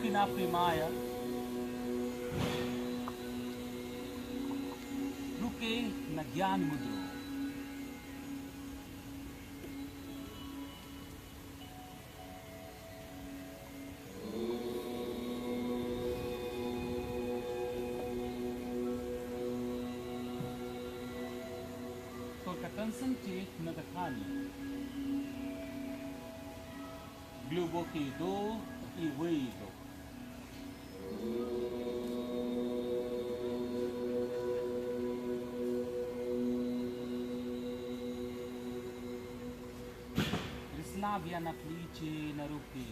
Rupina primaia, ruke na ज्ञान mudro. Tolka concentrate na dakhani. Glubokidor e Weido. Slavia na plice na rupi.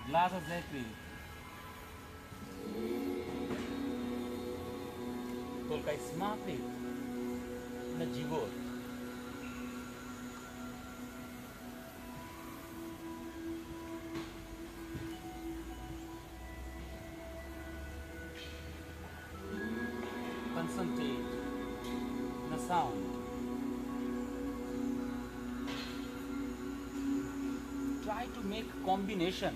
Glaza zekri. Tolka smapri na život. Concentrate na sound. Try to make combination.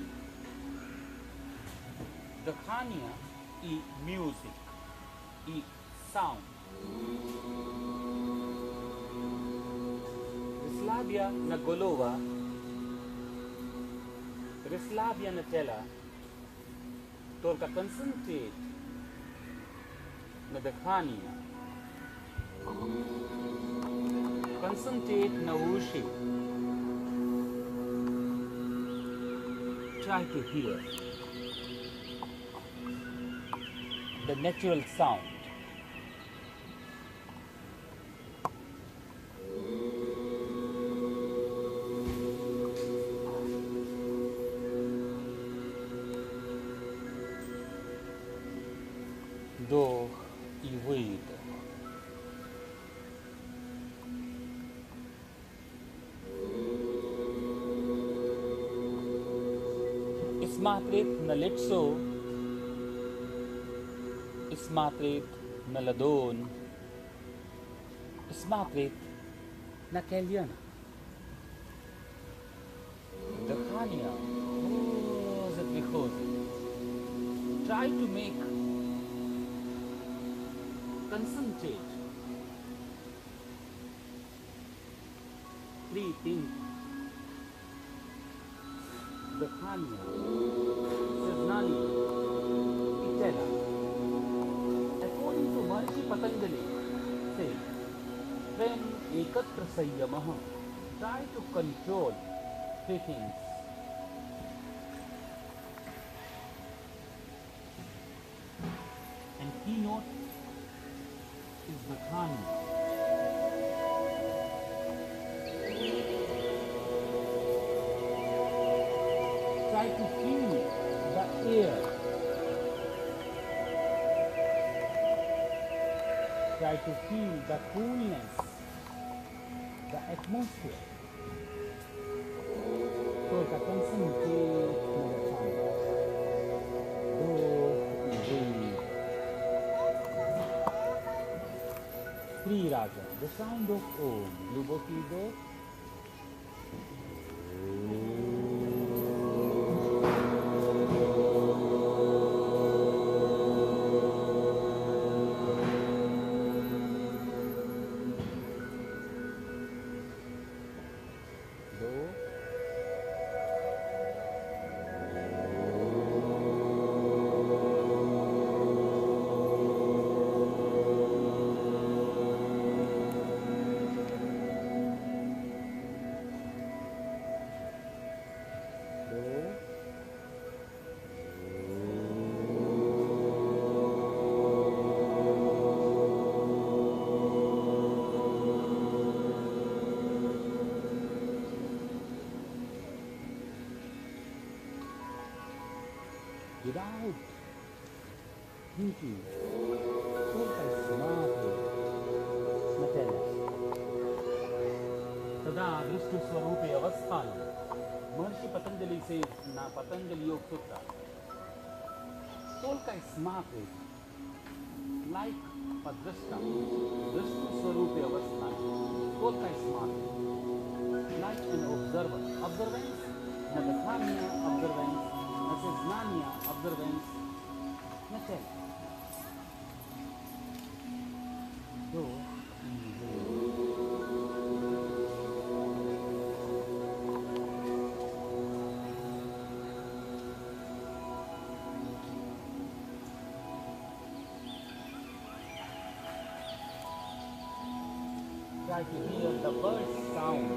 The khania e music e sound. Rislavia na golova. Rislavia na tela. Tolka concentrate na the khania. Concentrate na ushi. Try to hear the natural sound. Вдох и выдох. Смотреть на лицо, смотреть на ладонь, смотреть на колено. Дыхание выходит. Try to make concentrate. Breathing. Дыхание. Сознание. И тело. According to Maharishi Patanjali, say, when ekatra sanyamaha, try to control three things. And keynote is the khani. Try to feel the air. Try to feel the coolness, the atmosphere. So the concentrate on the sound. Sri Raja, the sound of Om. Lubokido. Without thinking, tolka smartly, smatella. Tada drishti swarupe avasthana. Maharishi Patanjali says na Patanjali Yoga Sutra. Tolka smartly, like Padrashta, drishti swarupe avasthana. Tolka smartly, like an observer. Observance, Nadakhanya observance. znania observance Nutella. Do try to hear the bird sound.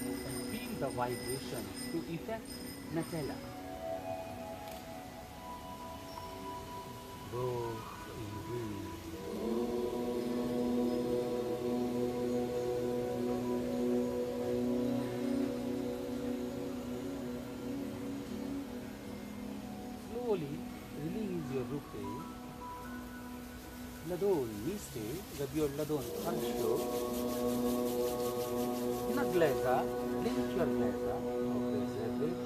And feel the vibrations to effect Nutella. Go slowly release your rupe. Ladon niste, gabior ladon harsho. Na glaza, blink your glaza. Okay, separate.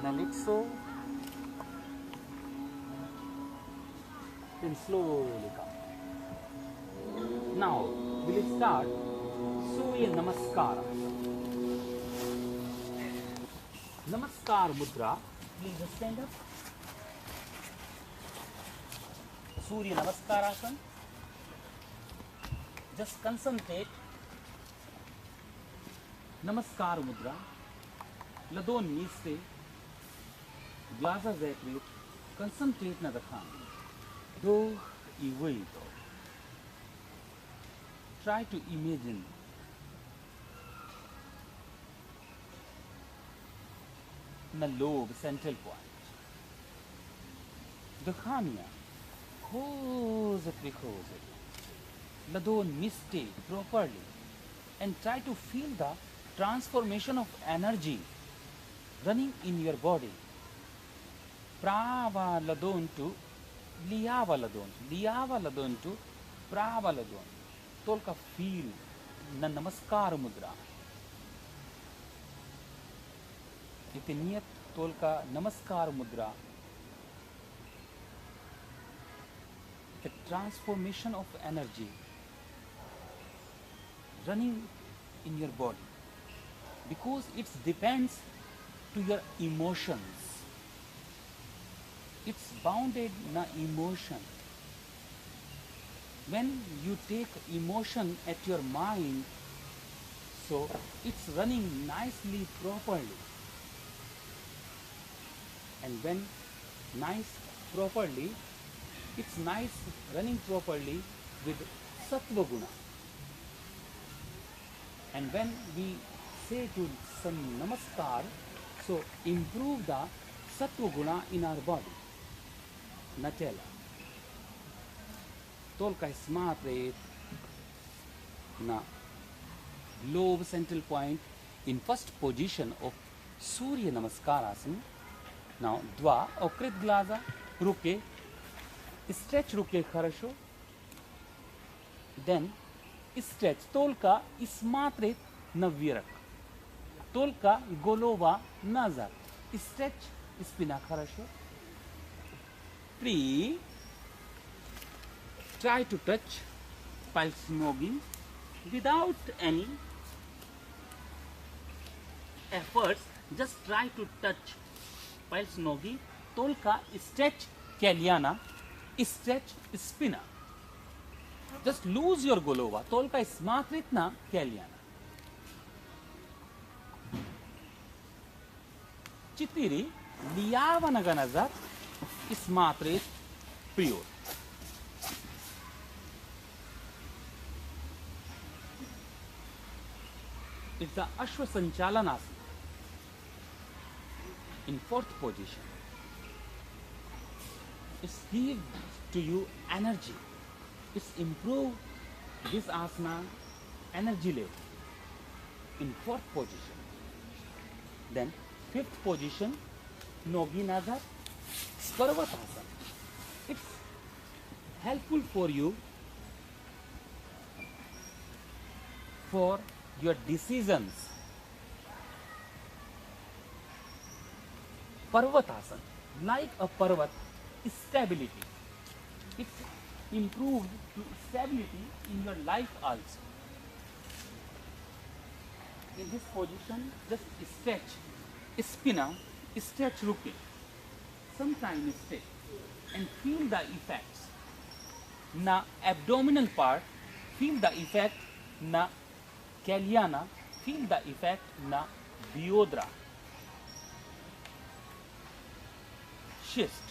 Nalixo. Then slowly come. Now, we'll start Surya Namaskara. Namaskar Mudra. Please stand up. Surya Namaskarasan. Just concentrate. Namaskar Mudra. Ladon niste. Glaza zekrit. Concentrate na dakhan. Do iwaito. Try to imagine na lobe central point. Dakhania. Close it. Ladon miste properly and try to feel the transformation of energy running in your body. Prava ladon to Liava ladon to Prava ladon. Tolka feel na Namaskar Mudra. Itiniyat tolka Namaskar Mudra. The transformation of energy running in your body, because it depends to your emotions. It's bounded na emotion. When you take emotion at your mind, so it's running nicely properly. And when nice properly, it's nice running properly with Sattva Guna. And when we say to some Namaskar, so improve the Sattva Guna in our body. Nutella. Tolka smart rate na lobe central point in first position of Surya Namaskar. Now Dva okrit glaza ruke, stretch ruke kharasho. Then stretch tolka smart rate na virak. Tolka golova nazar. Stretch spina kharasho. Try to touch pulse noggin without any efforts. Just try to touch pulse noggin. Tolka stretch kalyana, stretch spina. Just lose your golova. Tolka smatritna kalyana. Chitiri liyavana ganazar smatrit pure. It's the Ashwa Sanchalanasana in fourth position. It's give to you energy. It's improve this asana energy level in fourth position. Then fifth position, Noginadhar Parvatasana. It's helpful for you for your decisions. Parvatasana, like a parvat, stability. It's improved to stability in your life also. In this position, just stretch spina, stretch ruke, sometimes stay and feel the effects. Na abdominal part, feel the effect. Na kalyana, feel the effect. Na biodra. Schist,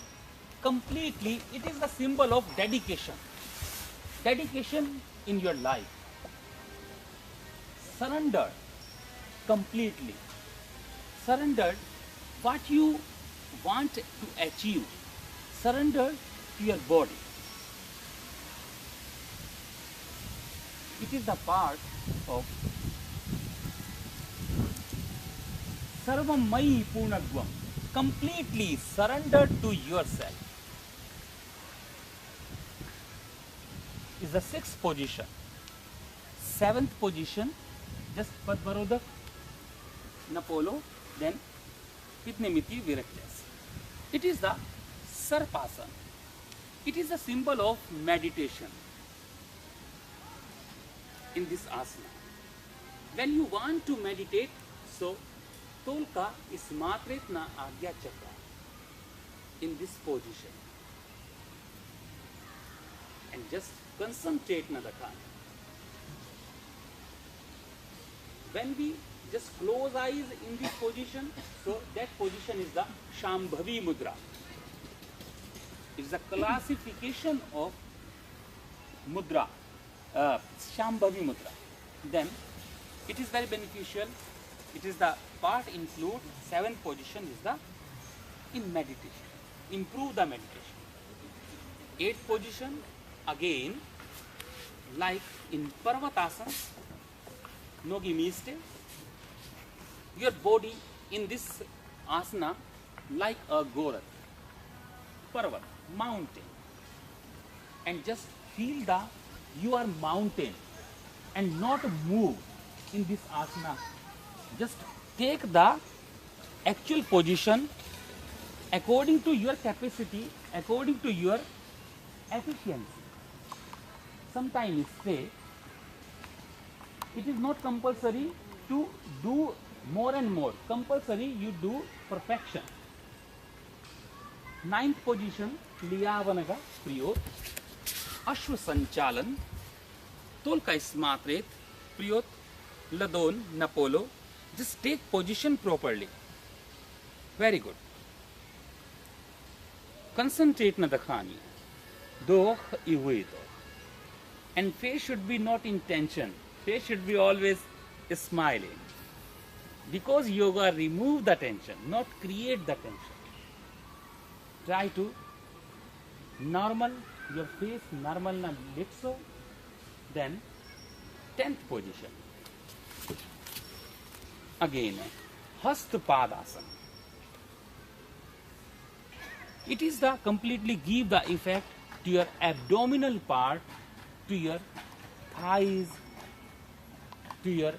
completely, it is the symbol of dedication. Dedication in your life. Surrender completely. Surrender what you want to achieve. Surrender to your body. It is the part of Sarvam Mayi Purnagvam. Completely surrender to yourself. Is the sixth position. Seventh position, just Padmarodak, Napolo, then Pitnemiti Viraktas. It is the Sarpasana. It is a symbol of meditation in this asana. When you want to meditate, so Tolka is Matretna Agya Chakra in this position. And just concentrate na dakhan. When we just close eyes in this position, so that position is the Shambhavi Mudra. It is a classification of mudra, Shambhavi Mudra. Then it is very beneficial. It is the part include seventh position is the in meditation. Improve the meditation. Eighth position again like in Parvatasana, Nogi Miste. Your body in this asana like a Gorath, Parvat, mountain, and just feel the you are mountain and not move in this asana. Just take the actual position according to your capacity, according to your efficiency. Sometimes stay. It is not compulsory to do more and more. Compulsory you do perfection. Ninth position, Liyavanaga Priyot, Ashwa Sanchalan, Tolka Smatret, Priyot, Ladon, Napolo. Just take position properly. Very good. Concentrate na dakhani. Doch ihuito. And face should be not in tension. Face should be always smiling. Because yoga remove the tension, not create the tension. Try to normal your face, normal na litso. Then 10th position. Again, Hastapadasana. It is the completely give the effect to your abdominal part, to your thighs, to your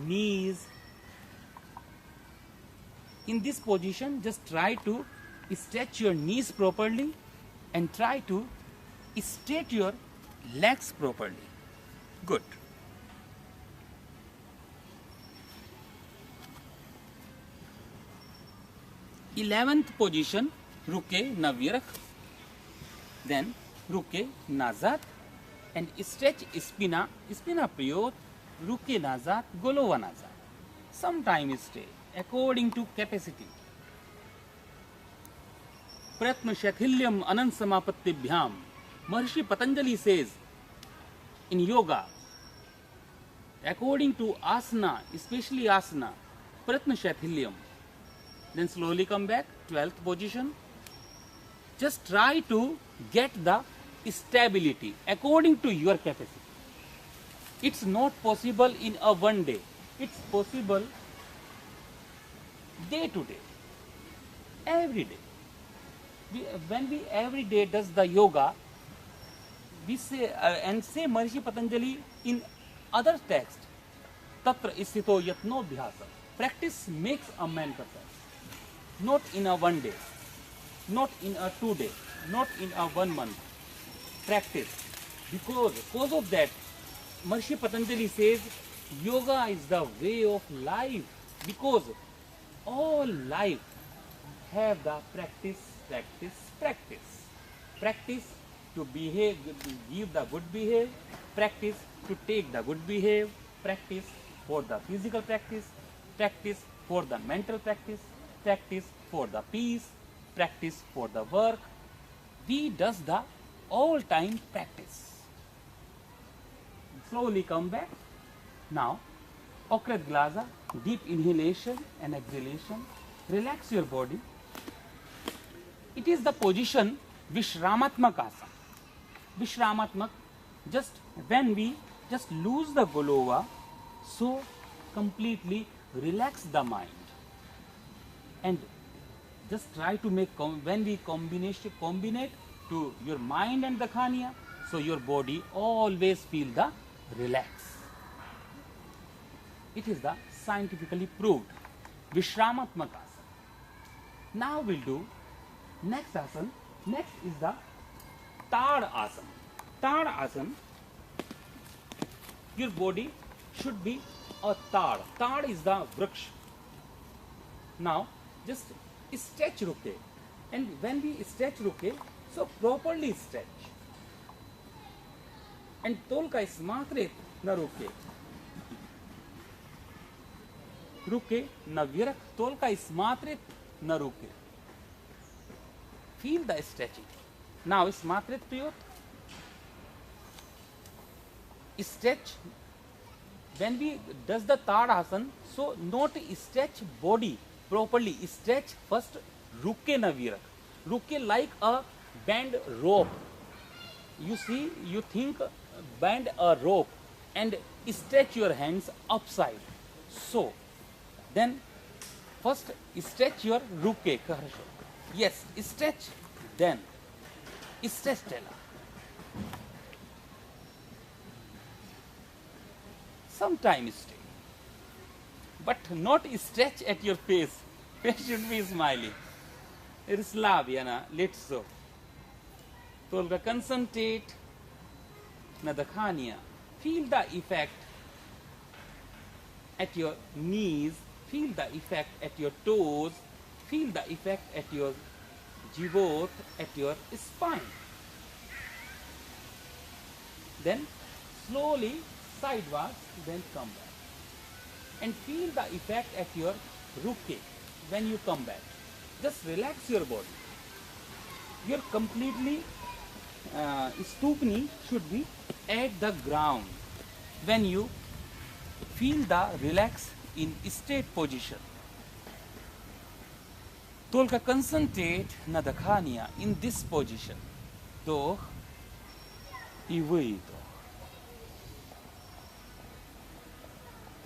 knees. In this position, just try to stretch your knees properly and try to straight your legs properly. Good. 11th position, Ruke Navirak, then Ruke Nazat, and stretch Spina, Spina Priyot, Ruke Nazat, Golova Nazat. Sometimes stay according to capacity. Pratma Shathilyam Anant Samapatibhyam. Maharishi Patanjali says in yoga, according to asana, especially asana, Pratma Shathilyam. Then slowly come back, 12th position. Just try to get the stability according to your capacity. It's not possible in a one day. It's possible day to day, every day. When we every day does the yoga, we say and say Maharishi Patanjali in other text, Tatra Isthito Yatno Dhyasa. Practice makes a man perfect. Not in a one day, not in a 2 day, not in a 1 month. Practice. Because of that, Maharishi Patanjali says yoga is the way of life, because all life have the practice to behave, give the good behave, practice to take the good behave, practice for the physical practice for the mental practice for the peace, practice for the work. We does the all time practice. Slowly come back. Now, Okrat Glaza, deep inhalation and exhalation. Relax your body. It is the position Vishramatmak Asana. Vishramatmak, just when we just lose the golova, so completely relax the mind. And just try to make, when we combinate to your mind and the khania, so your body always feel the relax. It is the scientifically proved Vishramatmak Asana. Now we'll do next asana. Next is the Tad Asana. Tad Asana, your body should be a Tad. Tad is the Vriksha. Now just stretch ruke. And when we stretch ruke, so properly stretch. And tolka smatret na ruke. Ruke na virak, tolka smatret na ruke. Feel the stretching. Now smatret priyot. Stretch. When we does the Tad Asana, so not stretch body properly. Stretch first ruke na virak. Ruke like a bend rope. You see, you think bend a rope and stretch your hands upside. So, then first stretch your ruke. Yes, stretch, then stretch tela. Sometimes stay, but not stretch at your face. Face should be smiling. Rislavia, let's so. Tolga concentrate na dakhania. Feel the effect at your knees, feel the effect at your toes, feel the effect at your jivot, at your spine. Then slowly sideways, then come back. And feel the effect at your ruke when you come back. Just relax your body. Your completely stupni should be at the ground when you feel the relax in straight position. Tolka concentrate na dakhania in this position. Doch и выдох.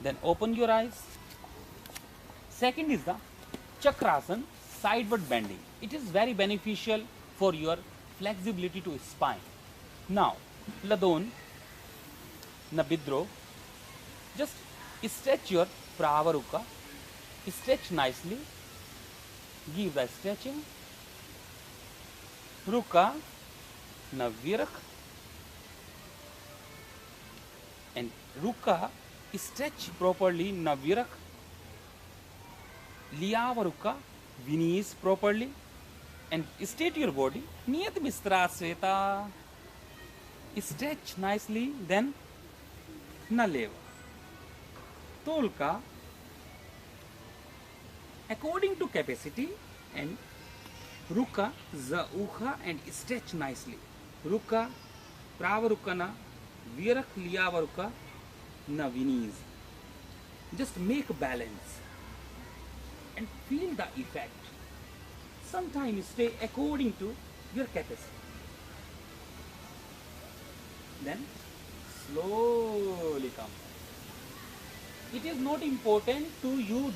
Then open your eyes. Second is the Chakrasana, sideward bending. It is very beneficial for your flexibility to spine. Now, Ladon, Nabidro, just stretch your Pravaruka, stretch nicely, give the stretching, Ruka, Navirak, and Ruka, stretch properly, Navirak, Liyavaruka, Vinis properly, and straight your body, Niyat Mistra Sveta, stretch nicely, then Naleva. Tolka, according to capacity, and Ruka, Zaucha, and stretch nicely. Ruka, Pravarukana, Virak Liyavaruka, Navinis. Just make balance and feel the effect. Sometimes stay according to your capacity. Then slowly come back. It is not important to you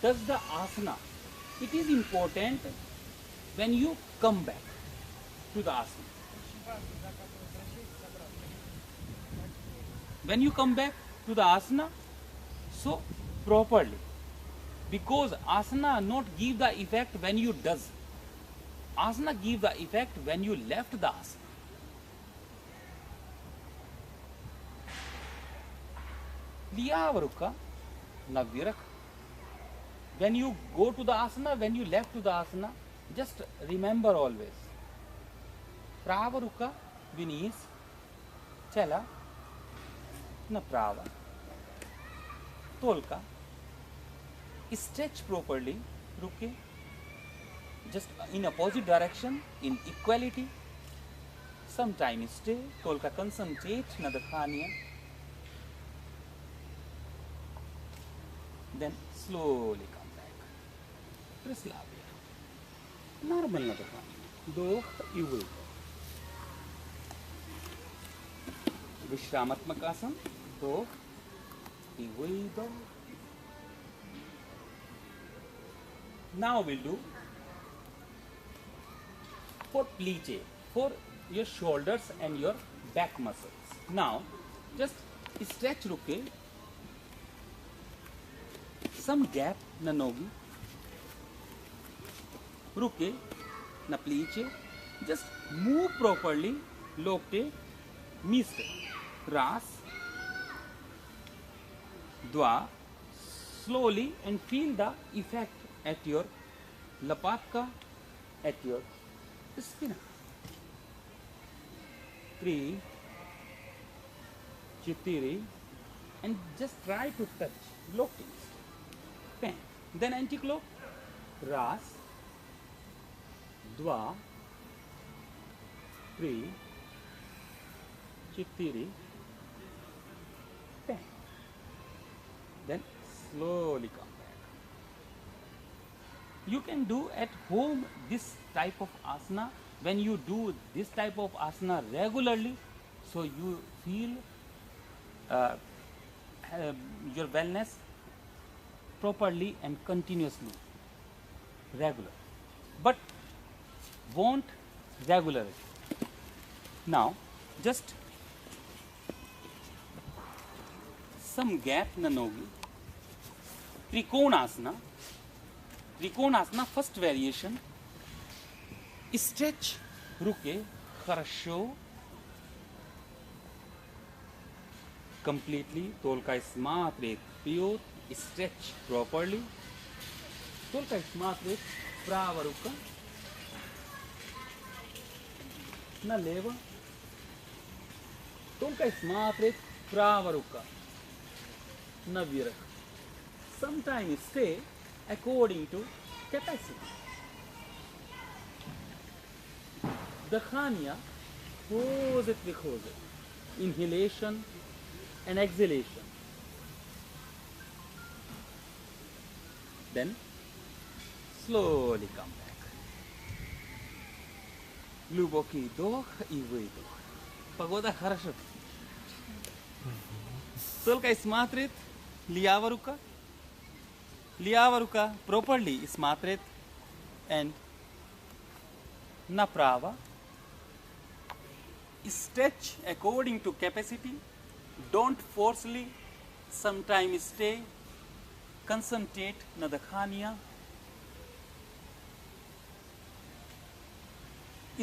does the asana. It is important when you come back to the asana. When you come back to the asana, so properly. Because asana not give the effect when you does. Asana give the effect when you left the asana. Liyavaruka, Navirak. When you go to the asana, when you left to the asana, just remember always. Pravaruka, Vinis, Chela, na Prava. Tolka. Stretch properly, Ruke. Just in opposite direction, in equality. Sometime stay, Tolka concentrate, Nadakhania. Then slowly come back. Prislavia. Normal Nadakhania. Dokh Iwil. Vishramatmak asana. Dokh Iwil. Now we'll do for pliche, for your shoulders and your back muscles. Now, just stretch ruke, some gap na nogi, ruke na pliche, just move properly, lokte, miste, ras, dwa, slowly and feel the effect at your lapatka, at your spina. 3, chitiri, and just try to touch loktis. Pen. Then anti-clock, ras, dwa, 3, chitiri, pen. Then slowly come. You can do at home this type of asana. When you do this type of asana regularly, so you feel your wellness properly and continuously, regular. But want regularity. Now, just some gap na nogi. Trikonasana. Trikonasana, first variation. Stretch, ruke, хорошо. Completely, tolka смотреть вперед, stretch properly. Tolka смотреть, права рука, налево. Тolka смотреть, права рука, наверх. Sometimes stay according to capacity. Dakhania, pose it, inhalation and exhalation. Then slowly come back. Глубокий вдох и выдох. Погода хорошо. Только смотрит левая рука. Левая рука properly смотрит and направо. Stretch according to capacity. Don't forcefully. Sometimes stay. Concentrate na dakhania.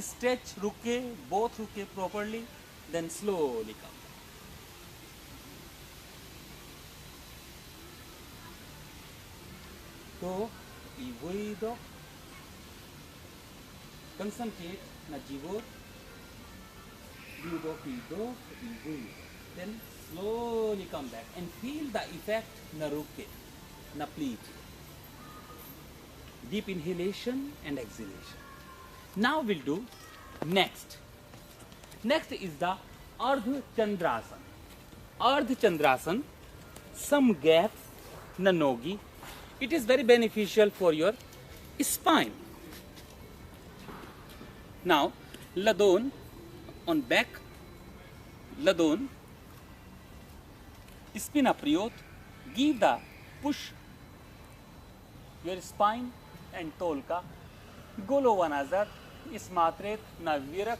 Stretch, ruke, both ruke properly. Then slowly come. Вдох и выдох. Concentrate на живот. Глубокий вдох и выдох. Then slowly come back and feel the effect na ruke, na pleat. Deep inhalation and exhalation. Now we'll do next. Next is the Ardha Chandrasana. Ardha Chandrasana, some gap na nogi. It is very beneficial for your spine. Now, ladon on back, ladon, spina priyot, give the push your spine and tolka, golova nazar, ismatret na virak.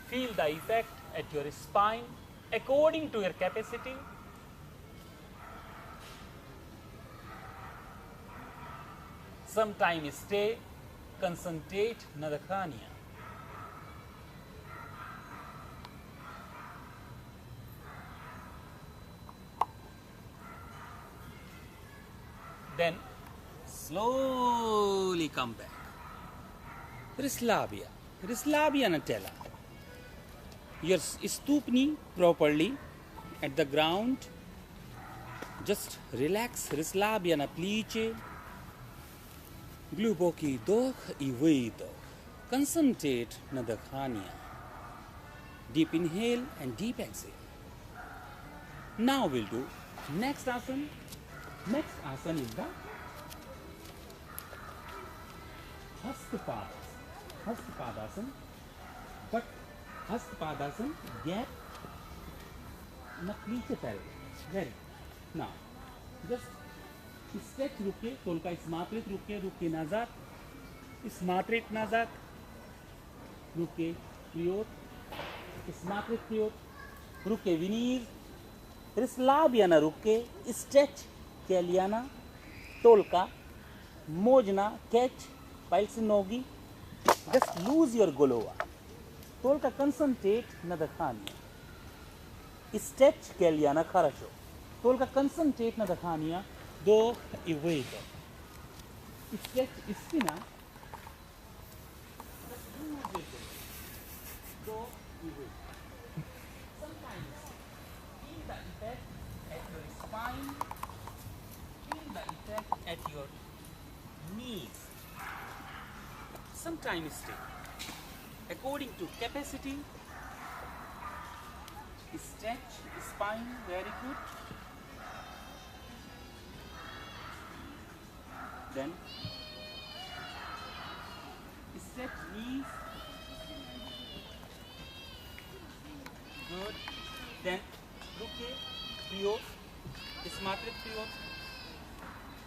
Feel the effect at your spine according to your capacity. Sometimes stay, concentrate na dakhania. Then slowly come back. Rislabia. Rislabia Natella. Your stoop knee properly at the ground. Just relax. Rislabia na плечи. Глубокий вдох и выдох. Concentrate на дыхание. Deep inhale and deep exhale. Now we'll do next asana. Next asana is the Hastapadasana. But Hastapadasana get na नीचे पैर. Very. Now just stretch रुके, तोलका स्मात्रित रुके nazar, स्मात्रित nazar, रुके priot, स्मात्रित priot, रुके विनीर, रिस्लाबियाना रुके, stretch कैलियाना, तोलका, मोजना, catch, palsinogi, just lose your golova. तोलका concentrate на дыхание. Stretch कैलियाना хорошо. Только concentrate на дыхание, вдох и выдох. Stretch спина. Вдох и выдох. Sometimes feel the effect at your spine, feel the effect at your knees. Sometimes stay. According to capacity, stretch spine, very good. Then stretch knees. Good. Then रुके priot, स्मात्रित priot.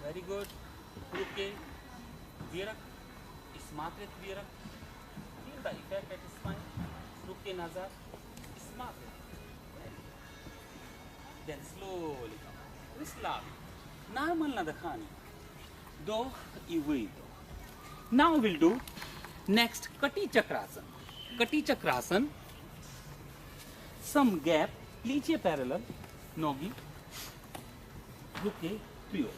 Very good. रुके Virk, स्मात्रित Virk. Feel the effect at spine. रुके nazar, स्मात्रित. Then slowly come. Rislab. Normal na dakhani. Doch и выдох. Now we'll do next Kati Chakrasana. Kati Chakrasana. Some gap, плечи parallel, ноги, руки, priot.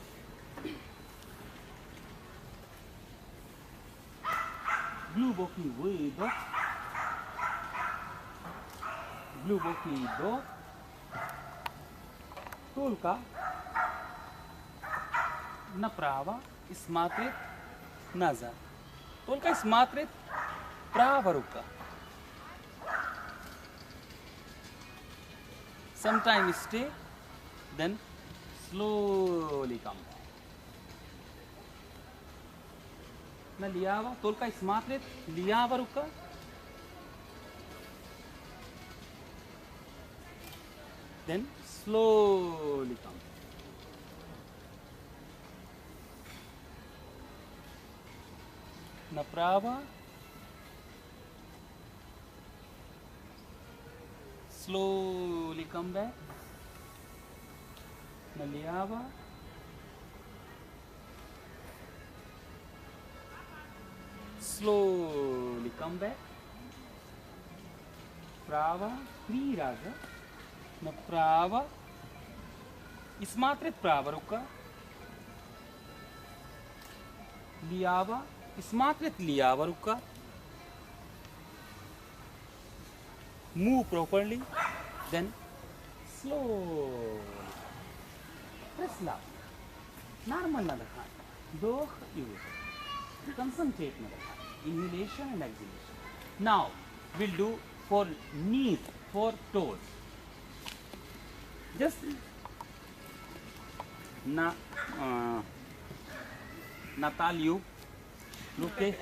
Глубокий выдох. Глубокий вдох. Только направо смотрит назад. Только смотрит правая рука. Sometimes stay, then slowly come back. Налево, только смотрит левая рука. Then slowly come back. Направо, slowly come back. Налево, slowly come back. Право, 3 раза. Направо, и смотрит правая рука. Лево, и смотрит левая рука. Move properly, then slowly. Press loud. Normal na dakhani. Doch и выдох. Concentrate na dakhani. Inhalation and exhalation. Now we'll do for knees, for toes. Just na talju, ruke,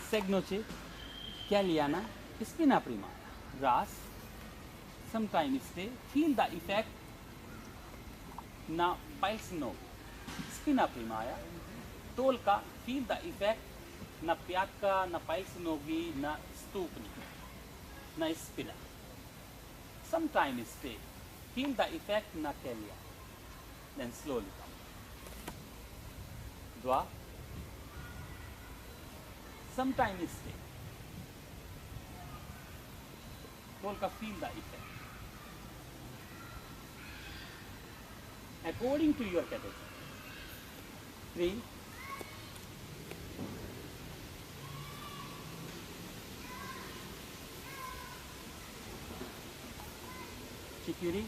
segnoche, Kaliana, spina prima, ras, sometimes stay, feel the effect na palsno, spina primaya, tolka, feel the effect na pyatka, na palsnogi, na stupni, na spina. Sometimes stay, feel the effect na Kalia, then slowly come. Dwa, sometimes stay. Tolka, feel the effect. According to your capacity. 3, Chikiri.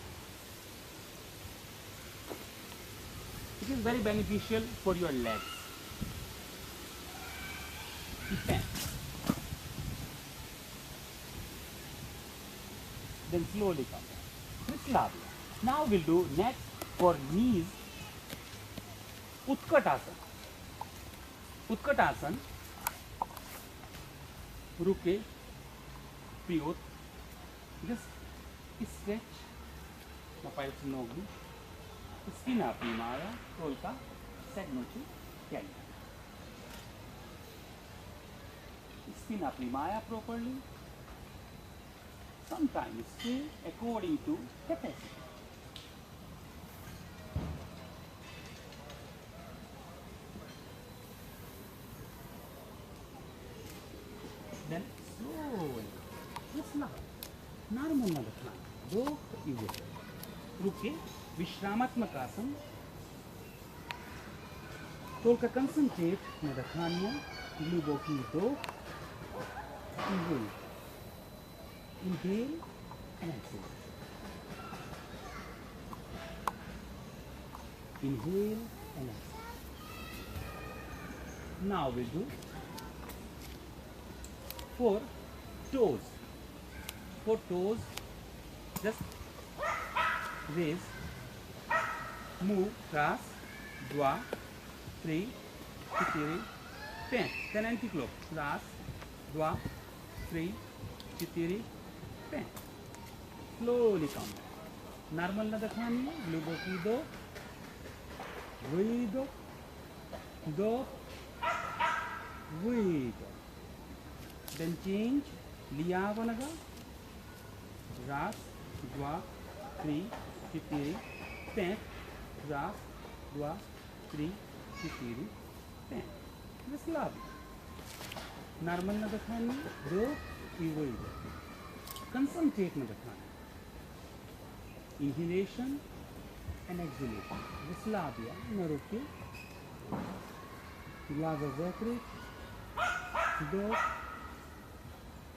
It is very beneficial for your legs. 10. Then slowly come down. Slavia. Now we'll do next for knees, Utkatasana. Utkatasana, ruke, piyot, just stretch na palce nogi, spina primara, tolka, segnoci, piano. Spina primaya properly, sometimes stay according to capacity. Then slowly, just now, normal na रखना, दो इवे, रुके, विश्रामात्मक आसन, तोल का concentrate न रखना, ग्लूबोकी दो, इवे, inhale and exhale, inhale and exhale. Now we do for toes. For toes, just raise, move, cross, dwa, 3, 10. Then anti-clock, cross, dwa, 3, 10. Slowly come back. Normal na dakhani hai, gluboki do, we do, we do. Then change, liya vanaga, ras, dwa, 3, 10, ras, dwa, 3, 10. Just love it. Normal na dakhani, do, we do. Concentrate na dakhani. Inhalation and exhalation. Just labia, na ruke. Lava zakri, do,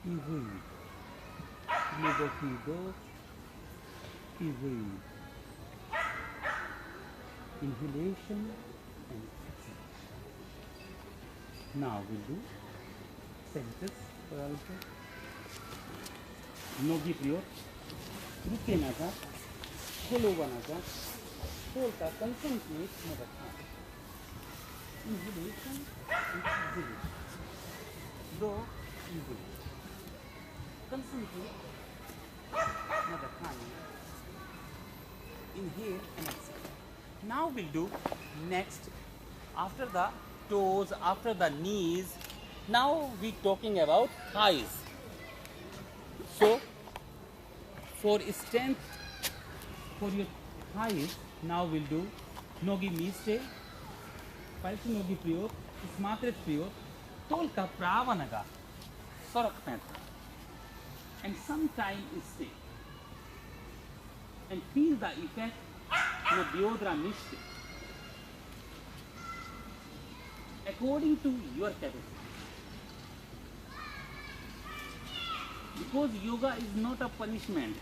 Iwi, Gluboki do, Iwi. Inhalation and exhalation. Now we'll do centers for also. Nogi prior, ruke naga, kolova naga, solta concentrate na rakha. Inhalation and exhalation. Do, Iwi. Concentrate na dakhani. Inhale and exhale. Now we'll do next after the toes, after the knees. Now we're talking about thighs. So for strength for your thighs, now we'll do nogi miste, palchi nogi priyot, smatret priyot, tolka prava naga, sorak penta. And sometime stay and feel the effect of Diodra Mishti according to your capacity. Because yoga is not a punishment.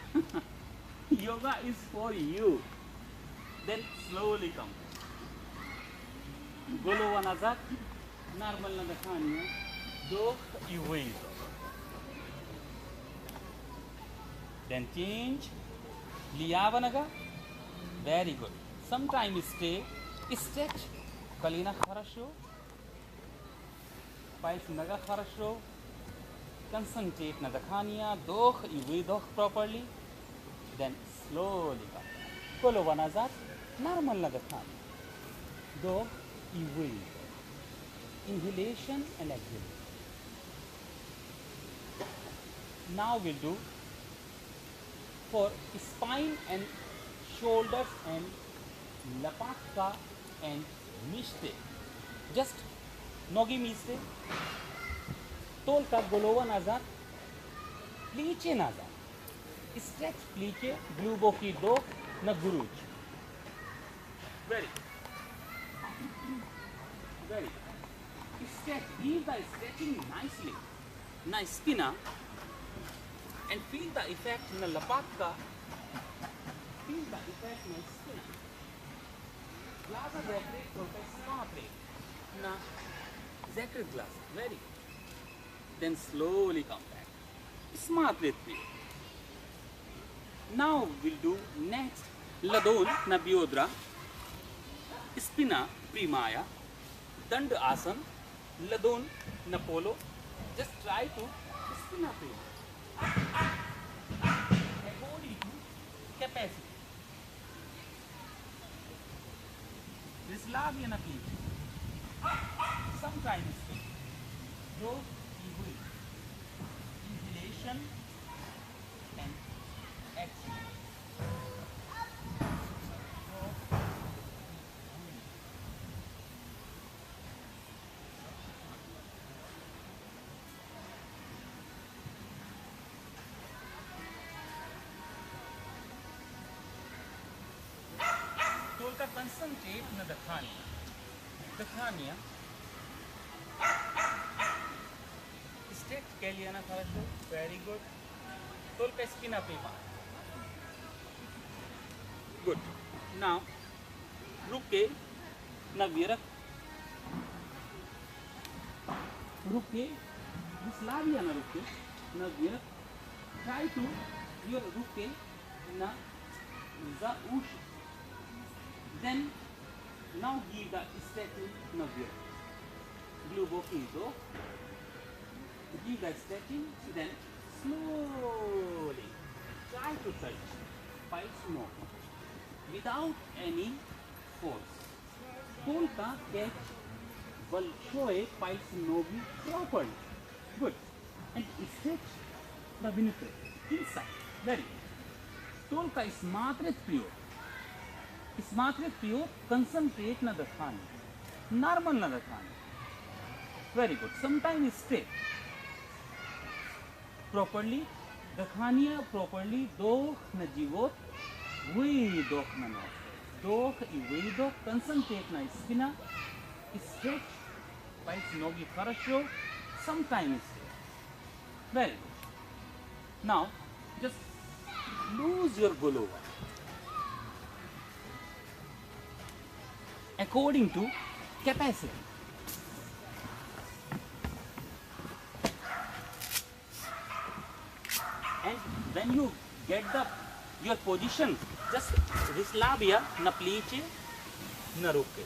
Yoga is for you. Then slowly come. Golova nazar, normal na dakhani hai, do iwe. Then change, liyavanaga, very good. Sometimes stay, stretch, kalina kharasho, pais naga kharasho, concentrate na dakhaniya, dokh, iwi dokh properly, then slowly come. Kolova nazar, normal na dakhani, dokh, iwi, inhalation and exhalation. Now we'll do for spine and shoulders and lapatka and miste. Just nogi miste, tolka golova nazar, pliche nazar. Stretch pliche, gluboki do na guruj. Very good. Very good. Stretch, give the stretching nicely. Now spina and feel the effect in the lapatka. Feel the effect in the spina. Glasa zacret or smatre. Now zacret glasa. Very good. Then slowly come back. Smatre. Now we'll do next Ladon Nabiodra, Spina Primaya, Dand Asan, Ladon Napolo. Just try to Spina Primaya according to capacity. Rislavia Napi. Sometimes throw inhalation and exhalation. Tolka concentrate on the Dakhania. Dakhania. Stretch Kaliana Kharasho. Very good. Tolka spina pima. Good. Now, ruke navirak. Ruke. Slavia na ruke navirak. Try to your ruke na zaush. Then now give the stretching navirak. Gluboki do. Give the stretching. Then slowly try to touch pulse more without any force. Polka catch Bolshoi pulse novi properly. Good. And stretch the vinaigrette inside. Very good. Tolka is matret pure. Smatret pure, concentrate na dakhani. Normal na dakhani. Very good. Sometimes straight. Properly, dakhania properly, dokh na jivot, vyedokh na nos. Dokh I vyedokh, concentrate na spina, stretch, pulse nogi хорошо, sometimes straight. Very good. Now, just lose your golova. According to capacity. And when you get your position, just Rislavia na pliche na ruke.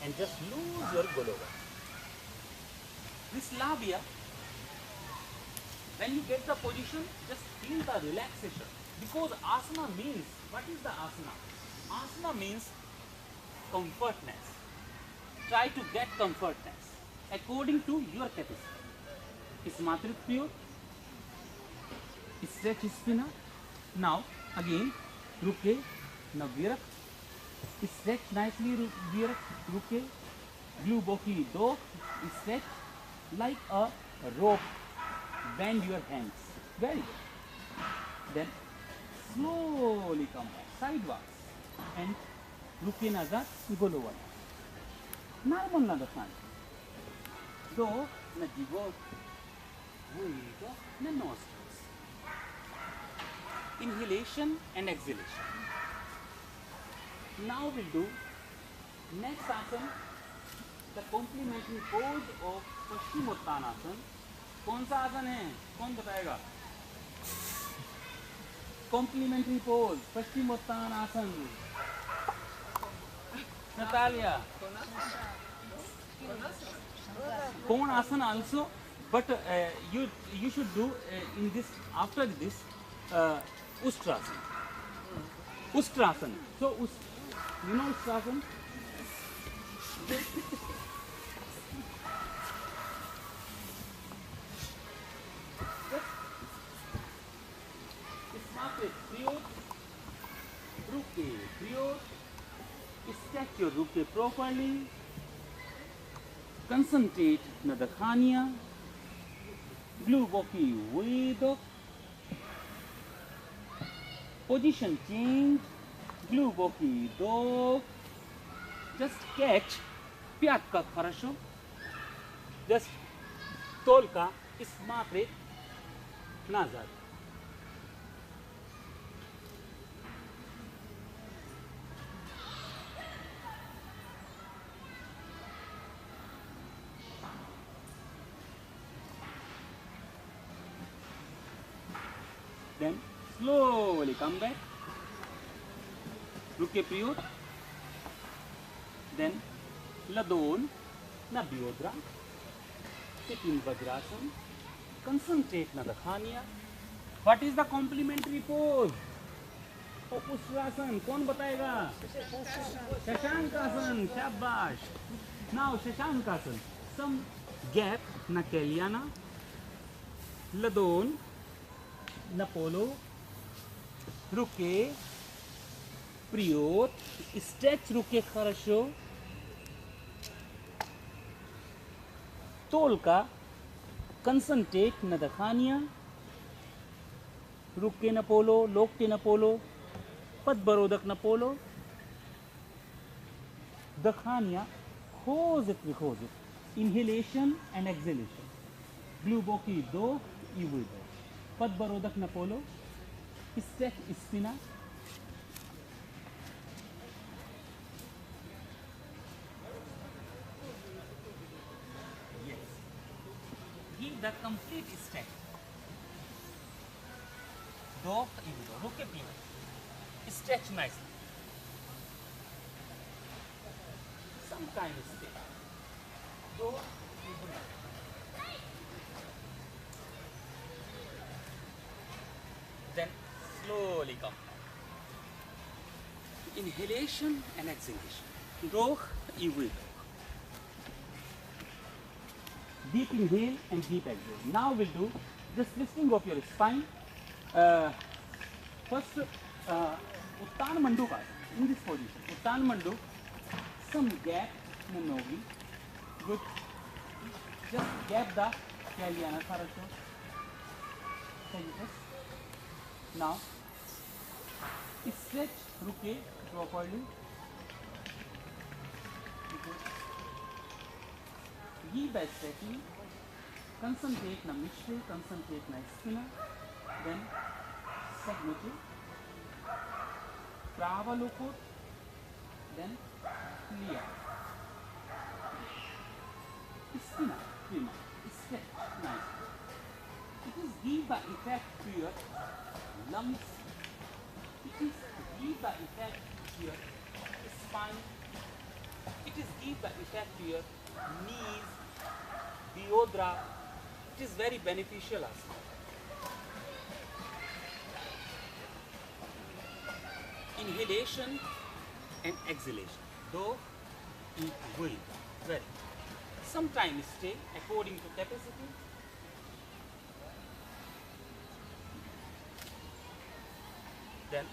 And just lose your golova. Rislavia, when you get the position, just feel the relaxation. Because asana means, what is the asana? Asana means comfortness. Try to get comfortness according to your capacity. Smatrit pure. Stretch spina. Now again ruke na virak. Stretch nicely virak ruke. Gluboki do. Stretch like a rope. Bend your hands. Very good. Then slowly come back sideways and ruke nazad golova. Normal na dakhani. Do na jivot. Vyedokh na nostrils. Inhalation and exhalation. Now we'll do next asana, the complementary pose of Paschimottanasana. कौन सा आसन है? कौन बताएगा? Complementary pose, Paschimottanasana. Natalia. Konasana also, but you should do in this after this. Ustrasana. Ustrasana. So, you know Ustrasana? Smatret pure, ruke pure, stretch your ruke properly, concentrate na dakhania, gluboki vyedokh. Position change, gluboki do. Just catch Пятка хорошо. Just только и смотреть назад. Then slowly come back. Ruke Priyot. Then Ladon, Nabhyodra. Sit in Vajrasan. Concentrate Nadakhania. What is the complementary pose? Ustrasana. कौन बताएगा? शशांकासन. शाबाश. Now Shashankasan. Some gap na Kelyana. Ladon. Napolo. Ruke. Priyot. Stretch रुके хорошо. तोलका. Concentrate Nadakhania. रुके नपोलो. लोकटे नपोलो. पदबरोधक नपोलो. Dakhania. Hozit vikhozit. Inhalation and exhalation. Glubokii do. Ivuido. पदबरोधक नपोलो. Stretch spina. Give the complete stretch. Do ivudo. Ruke pina. Stretch nicely. Sometimes stay. Do ivudo. Then slowly come. Inhalation and exhalation. Do ivudo. Deep inhale and deep exhale. Now we'll do just twisting of your spine. First, Uttan Manduka in this position. Uttan Mandu, some gap in the nogi. Good. Just gap the Kalyana Kharasho. Now, stretch Ruke properly. Give by stretching. Concentrate na mishre, concentrate na spina. Then segmate. Prava lokot. Then clear. Spina, prima. Stretch nicely. It is give the effect to your lungs. It is give the effect to your spine. It is give the effect to your knees, Diodra. It is very beneficial asana. Inhalation and exhalation. Do, eat, will. Very. Sometimes stay according to capacity. Then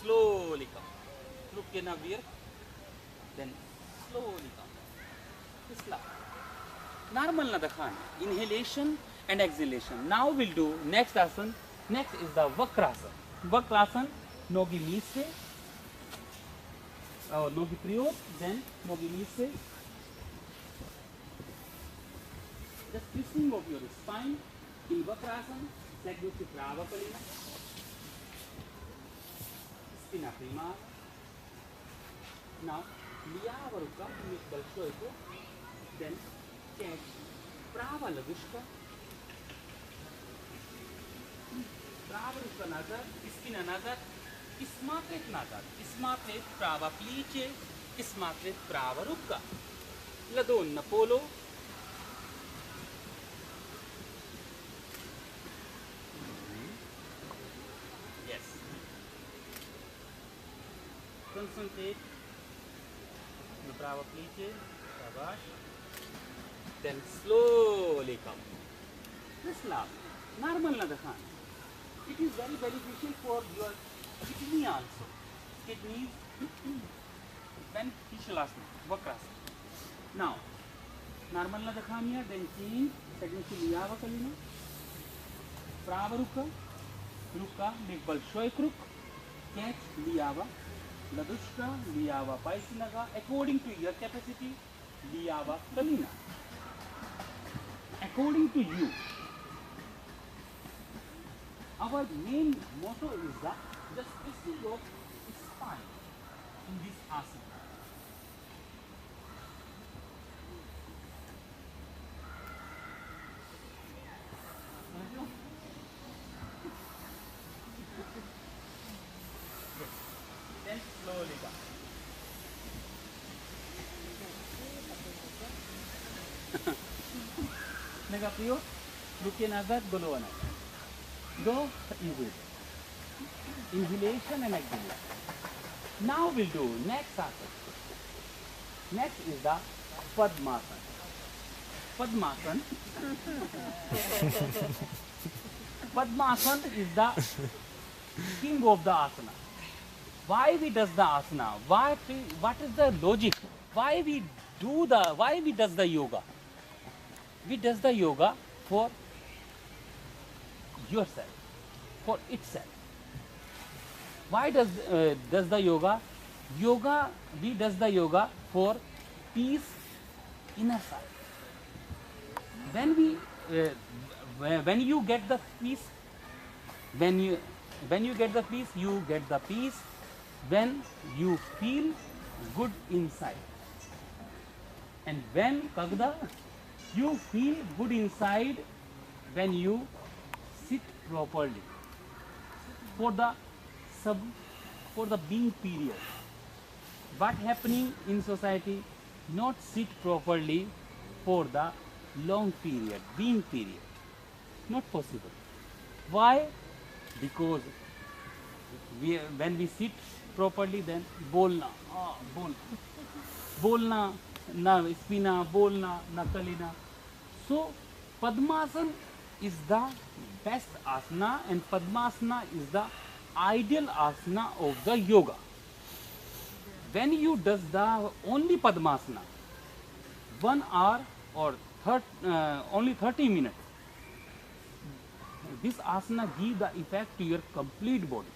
slowly come. Look in a beer. Then slowly come. Normal Nadakhana. Inhalation and exhalation. Now we'll do next asana. Next is the Vakrasana. Vakrasana. Nogi Mise. Nogi Priyot. Then Nogi Mise. Just twisting of your spine. In Vakrasana. Segmate Prava Kalina. Spina Prima. Now, Liyavaruka with Balshoiko. Then catch Prava Lagushka. Prava Ruka Nazar. Spina Nazar. Ismatret Nazar. Ismatret Prava Plice. Ismatret Prava Ruka. Ladon Napolo. Yes. Concentrate. Prava Plice. Shabash. Then slowly come. Just laugh. Normal Nadakhana. It is very beneficial for your kidney also. Kidneys. Beneficial asana. Vakrasana. Now, normal Nadakhana. Then change. Segment Liyava Kalina. Prava Ruka. Ruka. Make Balshoi Kruk. Catch Liyava. Ladushka. Liyava Paisinaga. According to your capacity. Lyava Kalina. According to you, our main motto is the just twisting of spine in this asana. Then slowly down. Nagapio, looking at that, below an go easy. Inhalation and exhalation. Now we'll do next asana. Next is the Padmasana. Padmasana. Padmasana is the king of the asana. Why we does the asana? What is the logic? Why we does the yoga? We does the yoga for yourself, for itself. Why does the yoga? We does the yoga for peace, inner side. When you get the peace, when you get the peace, you get the peace when you feel good inside. And when Kagda, you feel good inside when you sit properly for the being period. What happening in society? Not sit properly for the long period, being period. Not possible. Why? Because when we sit properly, then bolna, bolna, na spina, bolna, na kalina. So Padmasana is the best asana, and Padmasana is the ideal asana of the yoga. When you does the only Padmasana, 1 hour or only 30 minutes, this asana give the effect to your complete body.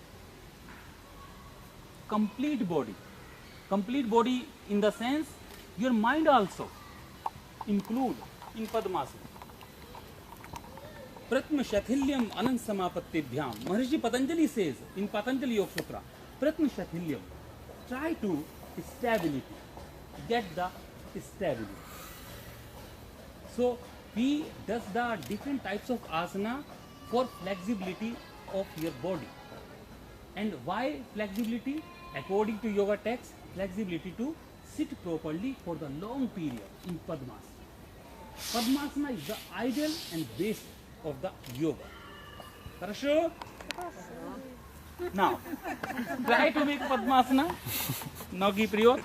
Complete body in the sense your mind also include in Padmasana. Pratma Shathilyam Anant Samapatibhyam. Maharishi Patanjali says in Patanjali Yoga Sutra, Pratma Shathilyam, try to stability, get the stability. So we does the different types of asana for flexibility of your body. And why flexibility? According to yoga text, flexibility to sit properly for the long period in Padmasana. Padmasana is the ideal and base of the yoga. Хорошо? Now, try to make Padmasana. Nogi prior.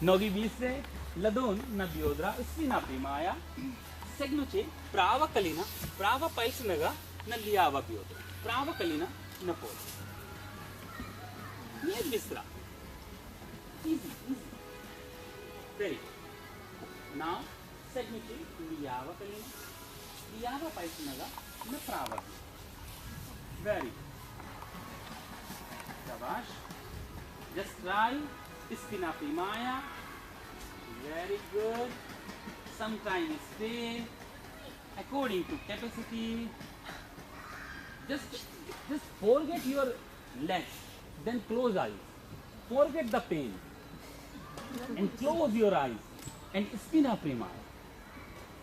Nogi vise, ladon na biodra, spina primaya, segnoche, prava kalina, prava paisnaga, na liava biodra. Prava kalina, na pose. Near visra. Easy. Very good. Now, segnoche, liava kalina, liava paisnaga, na prava. Very good. Shabash. Just try spina primaya. Very good. Sometimes stay according to capacity. Just forget your legs, then close eyes. Forget the pain and close your eyes and spina primaya.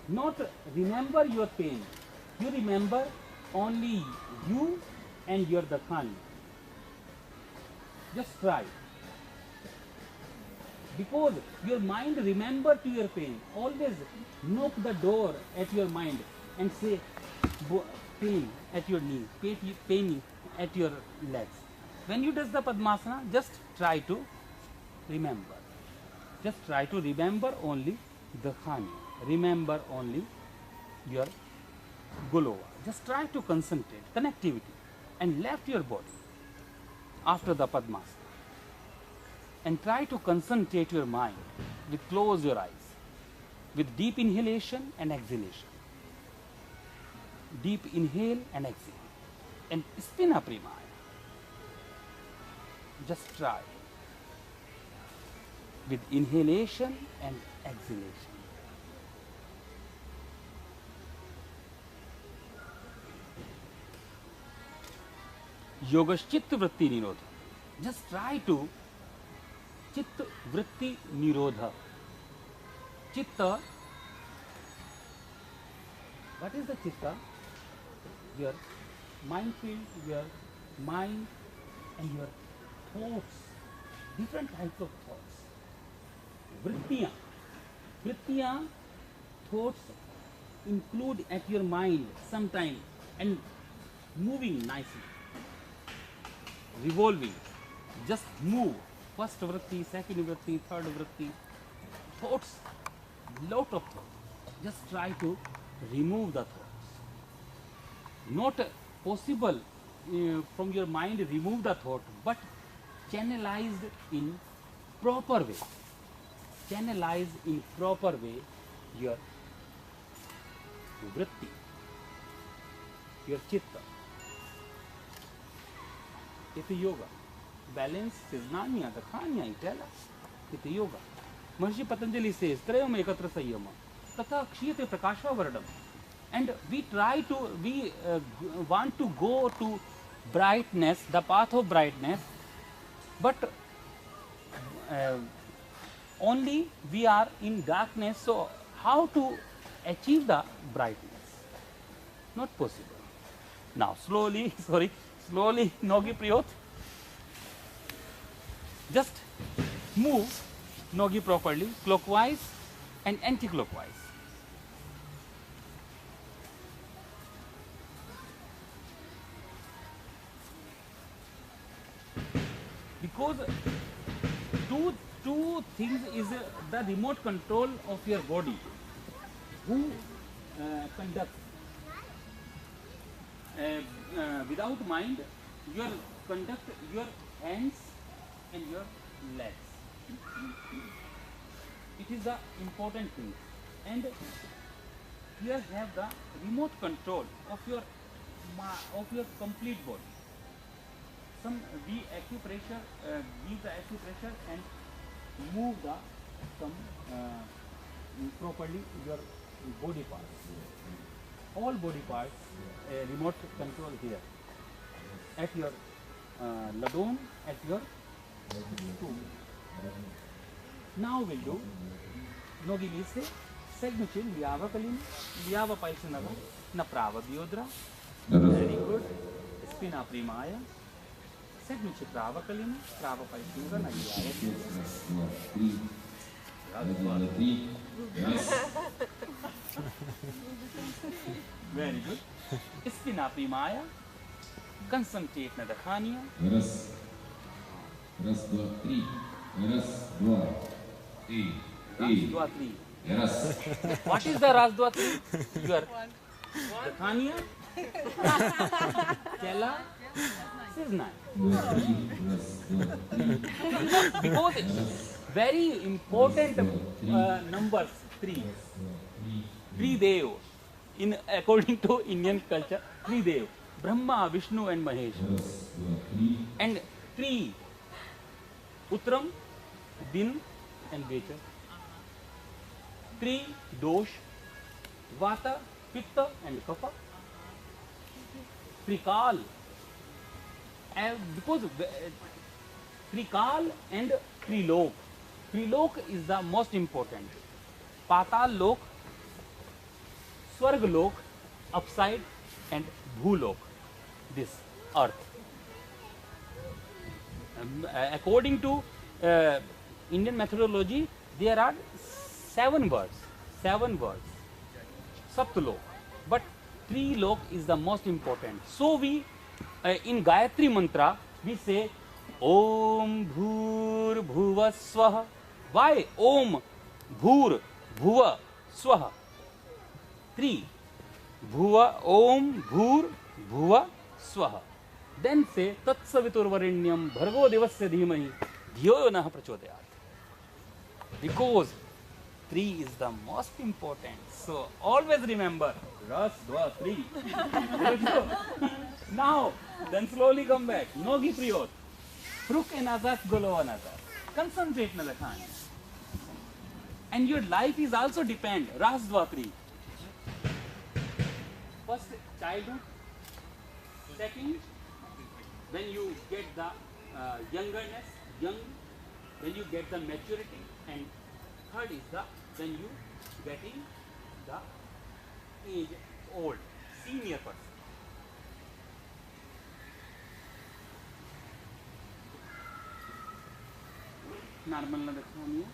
Not remember your pain. You remember only you and your dakhani. Just try. Because your mind remember to your pain. Always knock the door at your mind and say pain at your knee, pain at your legs. When you does the Padmasana, just try to remember. Just try to remember only the khani. Remember only your gulova. Just try to concentrate, connectivity, and left your body after the Padmasana. And try to concentrate your mind with close your eyes, with deep inhalation and exhalation. Deep inhale and exhale. And spina primaya. Just try. with inhalation and exhalation. Yogaschitta vritti nirodha. Just try to chitta vritti nirodha. Chitta, what is the chitta? Your mind field, your mind and your thoughts, different types of thoughts. Vrittiya, thoughts include at your mind sometime and moving nicely, revolving, just move. First vritti, second vritti, third vritti, thoughts, lot of thoughts. Just try to remove the thoughts. Not possible from your mind remove the thought, but channelized in proper way. Channelize in proper way your vritti, your chitta. It's yoga. Balance Siznanya, Dakhanya, Itala. It's yoga. Maharishi Patanjali says, Trayam ekatra sayyama, tatha kshiyate prakasha varadam. And we try to, we want to go to brightness, the path of brightness, but only we are in darkness. So how to achieve the brightness? Not possible. Now slowly, slowly, Nogi Priyot. Just move Nogi properly, clockwise and anti-clockwise. Because two things is the remote control of your body. Who conducts without mind, you conduct your hands and your legs. It is the important thing. And here have the remote control of your complete body. Some we acupressure, give the acupressure and move the properly your body parts. All body parts, remote control here. At your ladon, at your stool. Now we'll do Nogi Lise, Segmuchin, Vyava Kalin, Vyava Paisanaga, Naprava Biodra. Very good. Spina Primaya. Segmuchi Prava Kalina, Prava Paisanaga, Very good. Spina Primaya. Concentrate na Dakhania. Раз, два, три. Раз, два, три. Yes. What is the Ras, Dua, Tri? Your Dakhania, Chela, Siznai. Because very important numbers, three. Three Dev. In according to Indian culture, three Dev. Brahma, Vishnu and Mahesh. And three. Utram, Din and Vecha. Three dosh, Vata, Pitta and Kapha. Trikal. Because Trikal and Trilok. Trilok is the most important. Patal Lok, Swarg Lok, upside and Bhulok. This earth. According to Indian methodology, there are seven words. Saptalok. But three lok is the most important. So we, in Gayatri mantra, we say Om Bhur Bhuva Swaha. Why Om Bhur Bhuva Swaha? Three. Bhuva Om Bhur Bhuva Swaha. Then say Tat Saviturvarenyam Bhargo Devasya Dhimahi Dhyo Nah Prachodayat. Because three is the most important. So always remember Ras, Dwa, Three. Now, then slowly come back. Nogi Priyot. Pruk and Azat Golo Anazat. Concentrate na Dakhani. And your life is also depend. Ras Dwapari. First childhood. Second, when you get the young, when you get the maturity, and third is the when you getting the age old, senior person. Normal na rakhiye.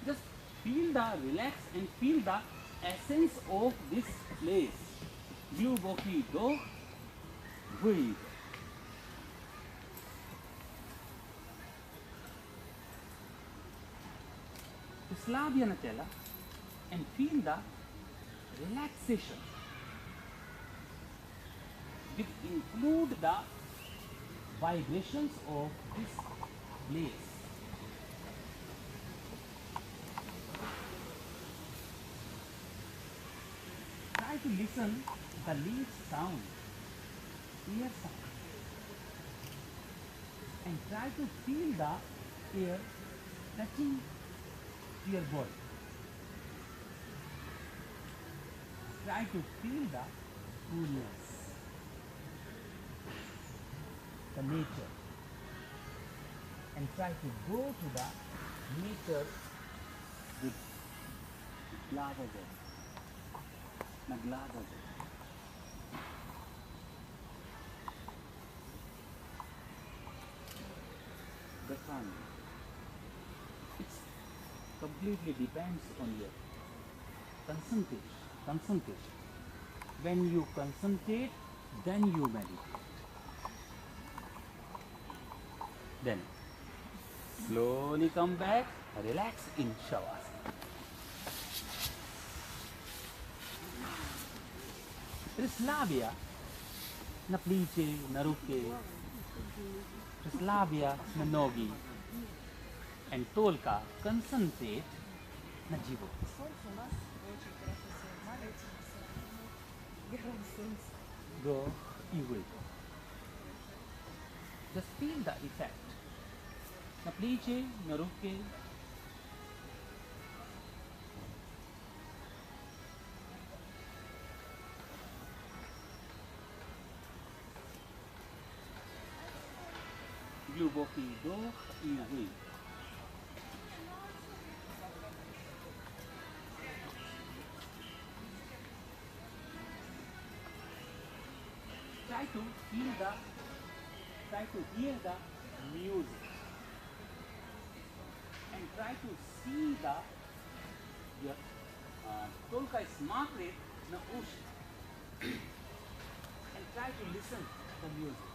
Just feel the relax and feel the essence of this place. Глубокий вдох, выдох. Расслабься на тело and feel the relaxation. Which include the vibrations of this place. Try to listen the leaf sound, ear sound, and try to feel the air touching your body. Try to feel the coolness, the nature, and try to go to the nature with glava. Naglada. The sun. It completely depends on your concentration. When you concentrate, then you meditate. Then slowly come back, relax in Shavasana. Расслабься на плечи, на руки, расслабься на ноги, and только concentrate на живот. Go и выйдет. Just feel the effect. На плечи, на руки. Глубокий вдох и выдох. Try to hear the music and try to see your только смотреть на уши and try to listen the music.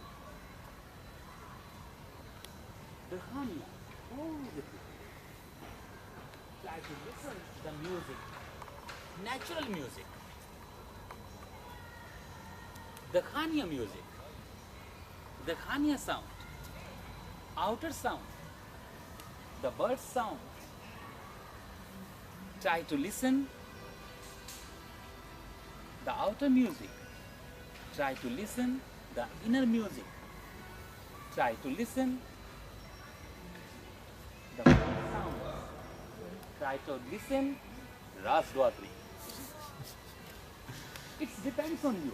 Dahania, all the people. Try to listen to the music, natural music. Dakhania music, Dakhania sound, outer sound, the bird sound. Try to listen the outer music. Try to listen the inner music. Try to listen the sound. Try to listen Ras Dwapari. It depends on you.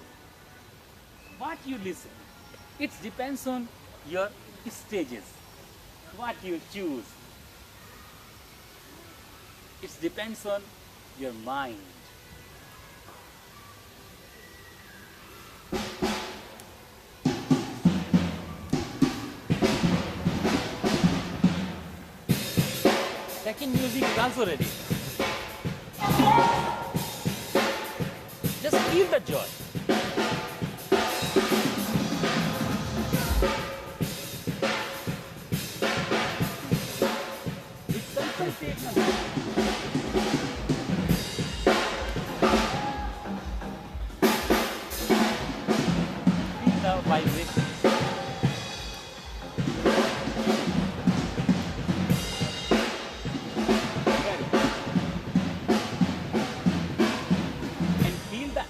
What you listen. It depends on your stages. What you choose. It depends on your mind. Second music is also ready. Just feel the joy. With concentration. Feel the vibration.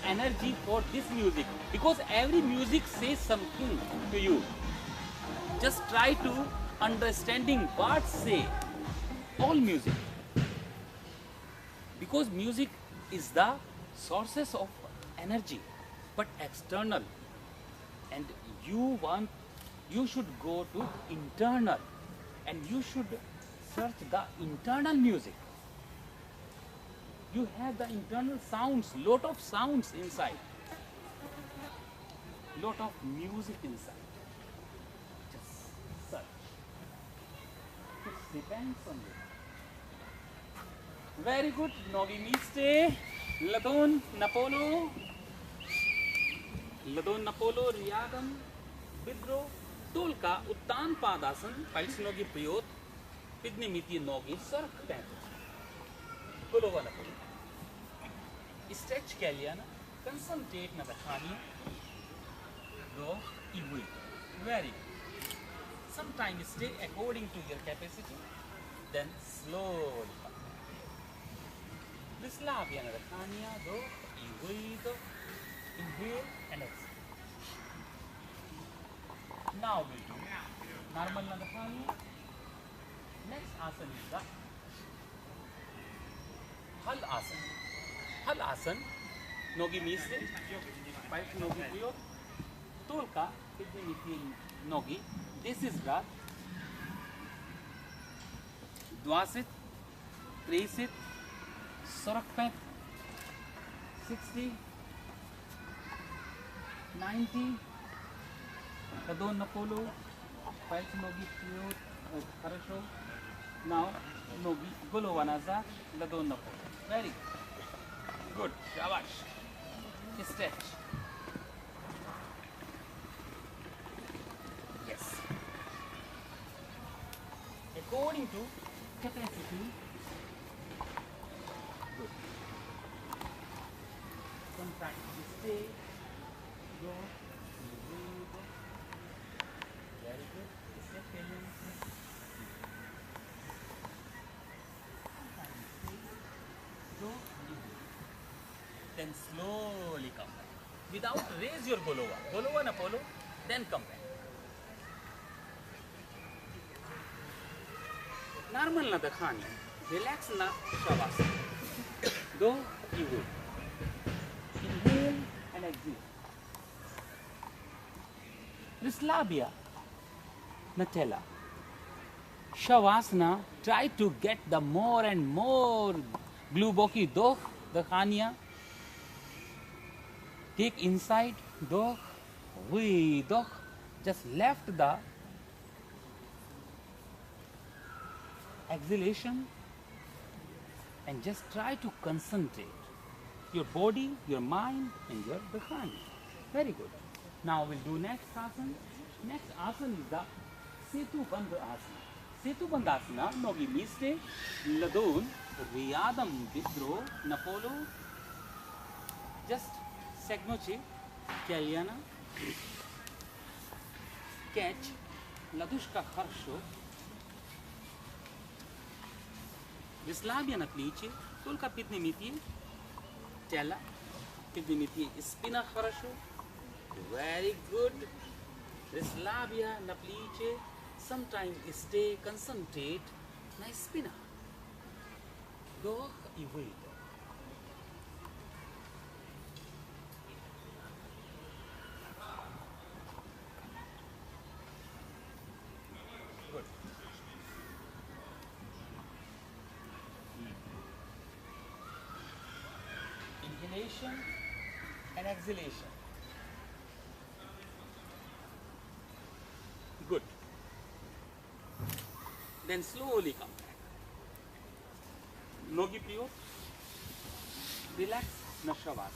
Energy for this music, because every music says something to you. Just try to understanding what say all music. Because music is the sources of energy, but external. And you should go to internal, and you should search the internal music. You have the internal sounds, lot of sounds inside, lot of music inside. Just search. It depends on you. Very good. Nogi Miste, Ladon Napolo, Riyadam, Bidro, Tulka, Uttan Padasan, Palsinogi Priot, Pidnimiti Nogi, Sark Pen, Kulova Napolo. Stretch Kaliana, concentrate na Khani, go, Iwi. Very good. Sometimes stay according to your capacity, then slowly. This labia na Khania, go, Iwi, inhale and exhale. Now we do normal Nadhani. Next asana is the Hal asana. Hal asana, Nogi Misle, Pipe Nogi Priyo, Tolka, Nogi. This is the Dwasit, Trisit, Sorakpet, 60, 90, Ladon Napolo, Pipe Nogi Priyo, Хорошо. Now, Nogi Golovanaza, Ladon Napolo. Very good. Shabash. Stretch. Yes. According to capacity. Good. Contract. Stay. Go. Go. Very good. Step. Go. Then slowly come back. Without raise your Golova Napolo, then come back. Normal na Dakhani. Relax na Shavasana. Go, you will. Inhale and exhale. Rislabia Natella. Shavasana, try to get the more and more Gluboki Dokh, Dakhania. Take inside, Dokh, we Dokh. Just left the exhalation and just try to concentrate your body, your mind, and your Dakhani. Very good. Now we'll do next asana. Next asana is the Setu Bandha asana. Setu Bandha asana, Nogi Miste, Ladon, Riyadam, Bidro, Napolo. Just Segnochi, Kaliana, Catch, Ladushka Harsho, Vislavia na Plici, Tulka Pitnimiti, Tella, Pitnimiti, Spina Harsho. Very good. Vislavia na Plici, sometimes stay, concentrate, nice spina. Go, you wait. Inhalation and exhalation. Good. Then slowly come back. Nogi Priyo. Relax na Shavasana.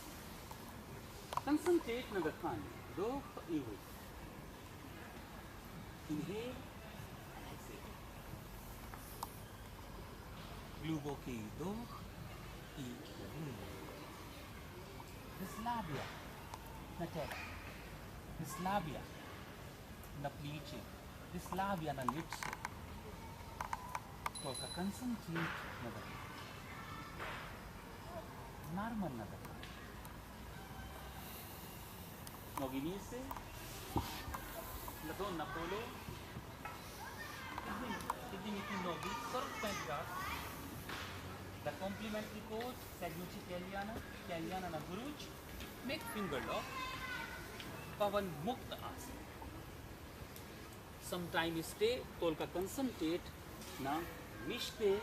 Concentrate na Dakhani. Do Iwi. Inhale and exhale. Gluboki Do Iwi. Vislavia na Tella. Vislavia na Plici. Vislavia na Litsu. Tolka concentrate na Dakhani. Normal na Dakhani. Nogi Nise. Ladon Napolo. Idiniti Nogi. Sark Pengat. The complementary pose, Seguchi Kalyana, Kalyana na Guruj, make finger lock, Pavan Mukta Asana. Sometime stay, Tolka concentrate, na Mishte,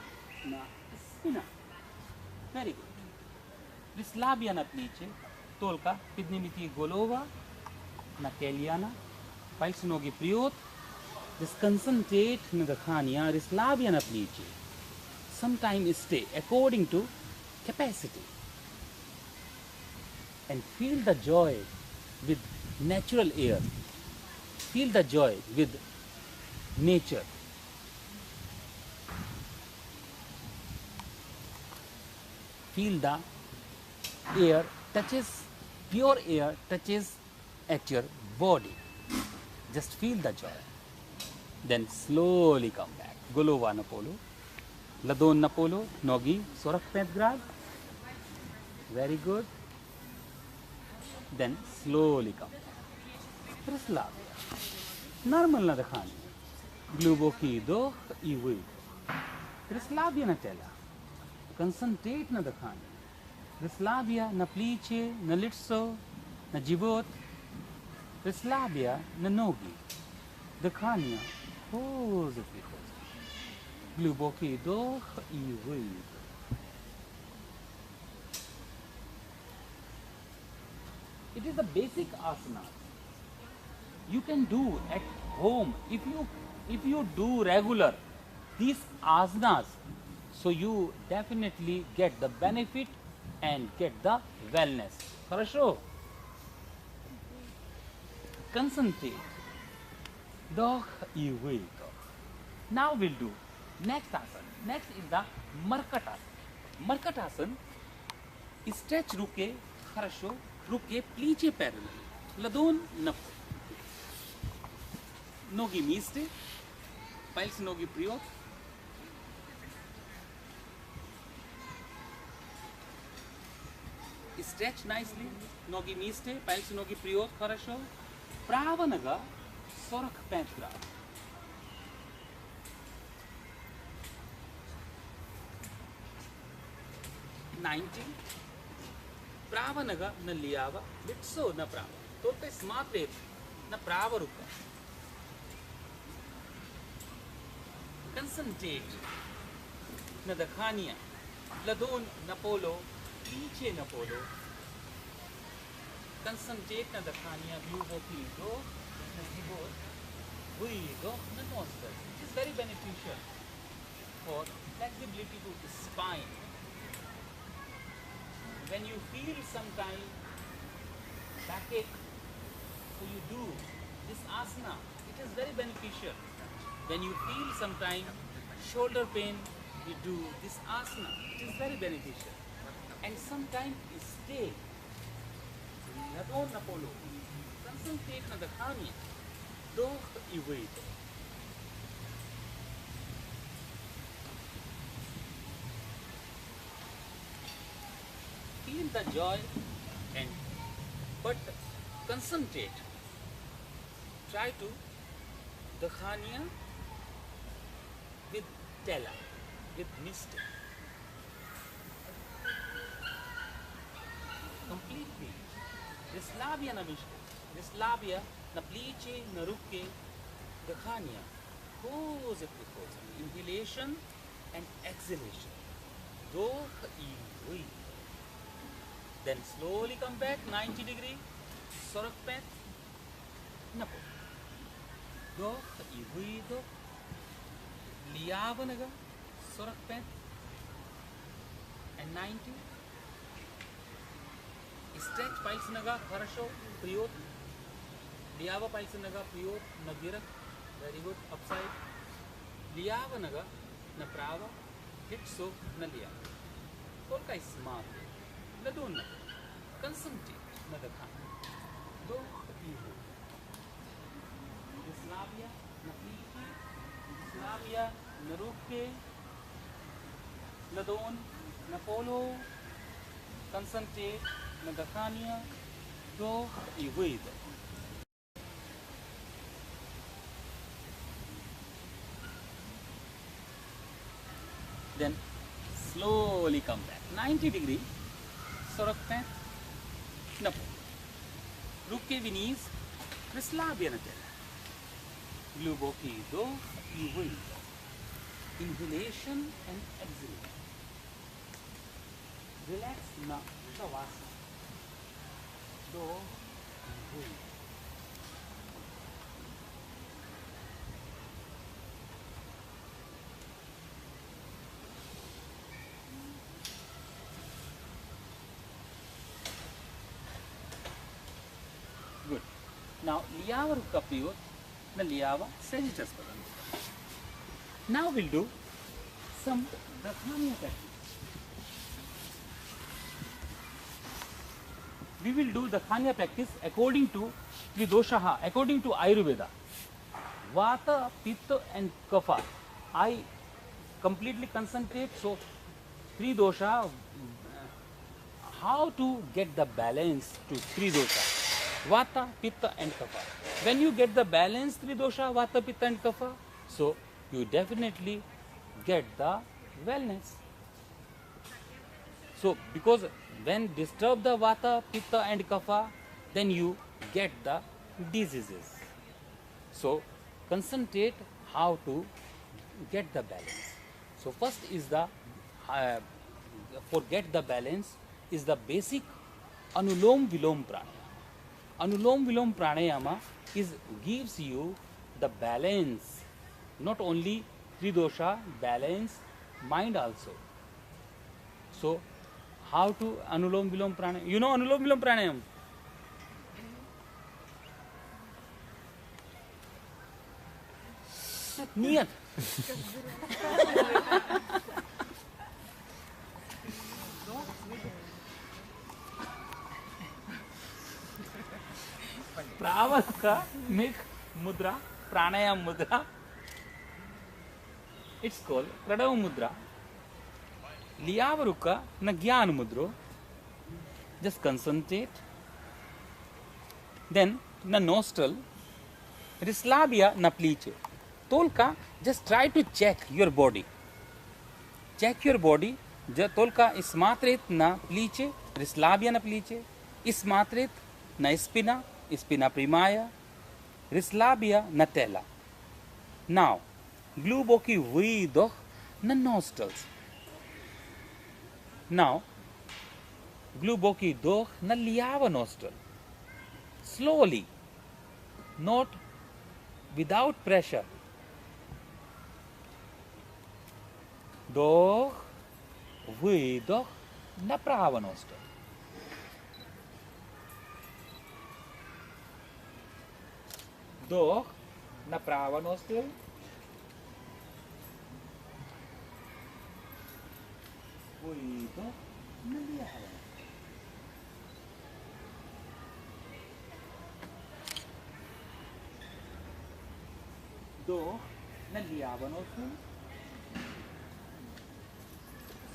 na Spina. Very good. Prislabia na plice, Tolka, Pidnimiti Golova, na Kalyana, Paisnogi Priot, this concentrate na Dakhania, Prislabia na plice. Sometime stay according to capacity and feel the joy with natural air, feel the joy with nature. Feel the air touches, pure air touches at your body. Just feel the joy. Then slowly come back. Golova Napolo. Ladon Napolo, Nogi, Sorak Pedgrad. Very good. Then slowly come back. Prislavia. Normal na dakhani. Gluboki do iwi. Prislavia na tela. Concentrate na dakhani. Prislavia na plice, na litso, na jibot. Prislavia na nogi. Dakhania. Pose it. Глубокий вдох и выдох. It is the basic asana. You can do at home if you do regular these asanas, so you definitely get the benefit and get the wellness. Хорошо? Concentrate. Вдох и выдох. Now we'll do next asana. Next is the Markatasana. Markatasana, stretch रुके, хорошо, रुके, प्लीचे parallel, ladon napo. Nogi miste, piles nogi priot. Stretch nicely, nogi miste, piles nogi priot, хорошо. Права нога, 45 градусов. 90. Prava naga na liava, litso na prava. Tote smart wave na prava ruka. Concentrate na dakhania. Ladon na polo, piche na polo. Concentrate na dakhania, glubo do, na zibot, do, na nostril. It is very beneficial for flexibility to the spine. When you feel sometime backache, so you do this asana, it is very beneficial. When you feel sometime shoulder pain, you do this asana, it is very beneficial. And sometimes you stay, Ladon Napolo, concentrate na dakhani, do iwait. Feel the joy but concentrate. Try to dakhania with tela, with mist. Completely. Rislavia na mishte. Rislavia na plice, na rukke, dakhania. Pose it with inhalation and exhalation. Do i. Then slowly come back 90 degree. Sorak pet. Napo. Do iwido. Liavanaga. Sorak pet. And 90. Stretch paisanaga. Harasho. Priyot. Liava paisanaga. Priyot. Nagirak. Very good. Upside. Liavanaga. Na prava. Hit so. Na liava. Tolka is smart. Ladon na. Concentrate na dakhana. Do iwo. Rislavia na plice. Rislavia na rukke. Ladon na polo. Concentrate na dakhania. Do iwo. Then slowly come back. 90 degree. Sorokten. Napo. Ruke vinis. Prislabia natela. Gluboki do. Ivui. Inhalation and exhalation. Relax na shavasa. Do. Ivui. Good. Now, Liava Rukapiyot, the Liava Sagittus Padam. Now we'll do some Dakhanya techniques. We will do Dakhanya practice according to Tridoshaha, according to Ayurveda. Vata, Pitta and Kapha. I completely concentrate, so Tridosha, how to get the balance to Tridosha. Vata, Pitta and Kapha. When you get the balance Tridosha, Vata, Pitta and Kapha, so you definitely get the wellness. So because when disturb the Vata, Pitta and Kapha, then you get the diseases. So concentrate how to get the balance. So first is the, for get the balance is the basic Anulom Vilom Pranayama. Anulom Vilom Pranayama gives you the balance, not only Tridosha, balance, mind also. So, how to Anulom Vilom Pranayama? You know Anulom Vilom Pranayama? Niyat. Pravaka make mudra, pranayam mudra. It's called Pradava mudra. Liyavaruka na Gyan mudro. Just concentrate. Then na nostril. Rislabia na pliche. Tolka, just try to check your body. Check your body. Tolka ismatret na pliche. Rislabia na pliche. Ismatret na spina. Spina primaya, Rislabia natella. Now, gluboki vidoch na nostrils. Now, gluboki doch na liava nostril. Slowly, not without pressure. Doch vidoch na prava nostril. Doch na prava nostril. Vidoch na liava. Doch na liava nostril.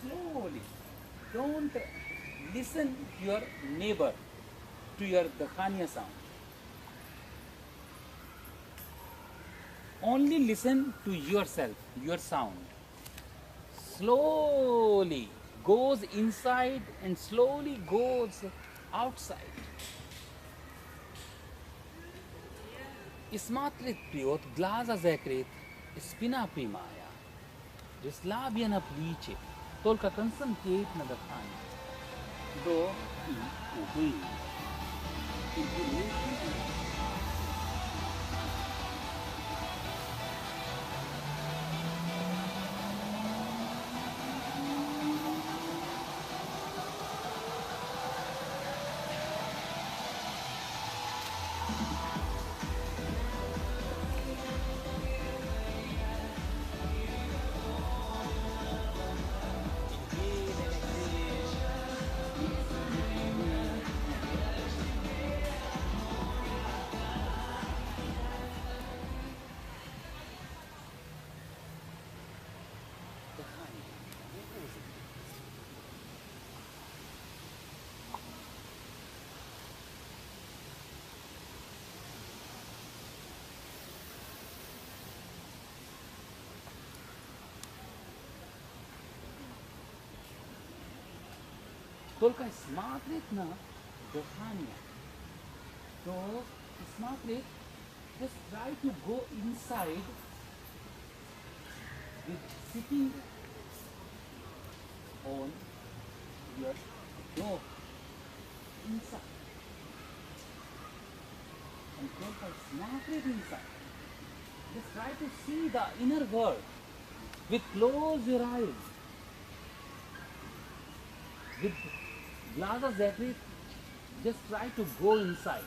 Slowly. Don't listen to your neighbor, to your Dakhanya sound. Only listen to yourself, your sound. Slowly goes inside and slowly goes outside. Ismatrit priot, glaza zekret, spina primaya, Rislabia na plice, tolka concentrate na Dakhanya. Do, ui, Только смотреть на дыхание. То смотреть, just try to go inside with sitting on your dog inside. And только смотреть inside. Just try to see the inner world with close your eyes. With glasses at it, just try to go inside.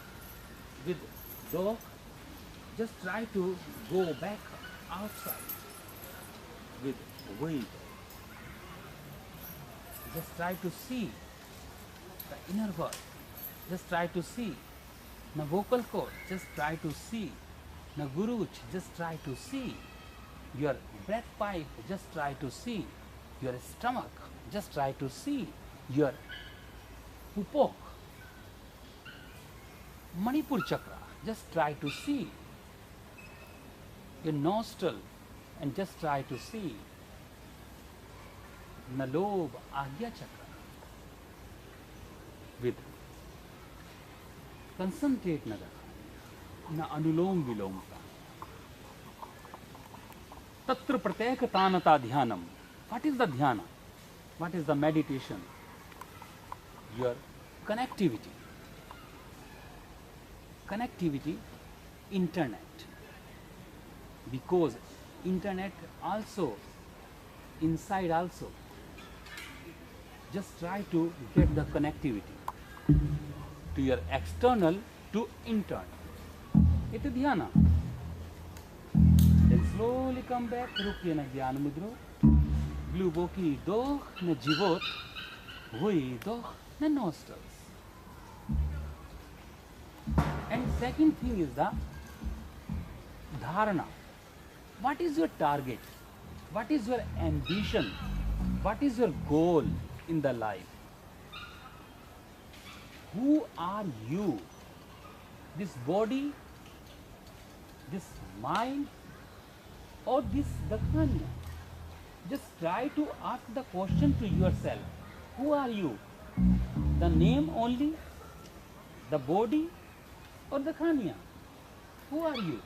With dog, just try to go back outside. With wind, just try to see the inner world. Just try to see the vocal cord. Just try to see the guruch. Just try to see your breath pipe. Just try to see your stomach. Just try to see your pupok. Manipur chakra. Just try to see your nostril and just try to see Nalob Agya chakra. With concentrate na anulom vilom ka. Tatra pratyeka tanata dhyanam. What is the dhyana? What is the meditation? Your connectivity. Connectivity, internet. Because internet also, inside also, just try to get the connectivity to your external to internal. It is dhyana. Then slowly come back, rukiye na dhyan mudro, glubokii doch na jivot, hui doch na nostrils. And second thing is the dharana. What is your target? What is your ambition? What is your goal in the life? Who are you? This body, this mind, or this dakhanya? Just try to ask the question to yourself. Who are you? The name only? The body? Or dakhanya? Who are you?